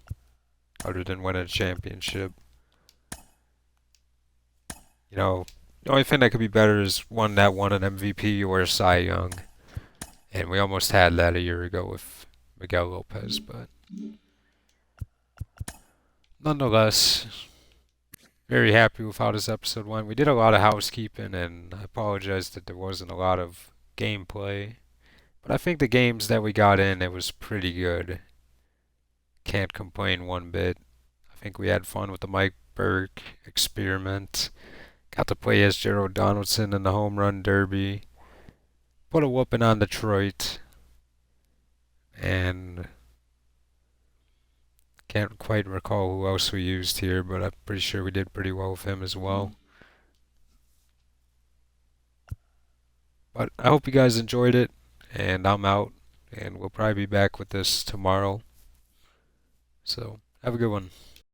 other than winning a championship. You know, the only thing that could be better is one that won an MVP or a Cy Young. And we almost had that a year ago with Miguel Lopez, but nonetheless, very happy with how this episode went. We did a lot of housekeeping, and I apologize that there wasn't a lot of gameplay. But I think the games that we got in, it was pretty good. Can't complain one bit. I think we had fun with the Mike Burke experiment. Got to play as Gerald Donaldson in the home run derby. Put a whooping on Detroit. And can't quite recall who else we used here, but I'm pretty sure we did pretty well with him as well. But I hope you guys enjoyed it, and I'm out, and we'll probably be back with this tomorrow. So, have a good one.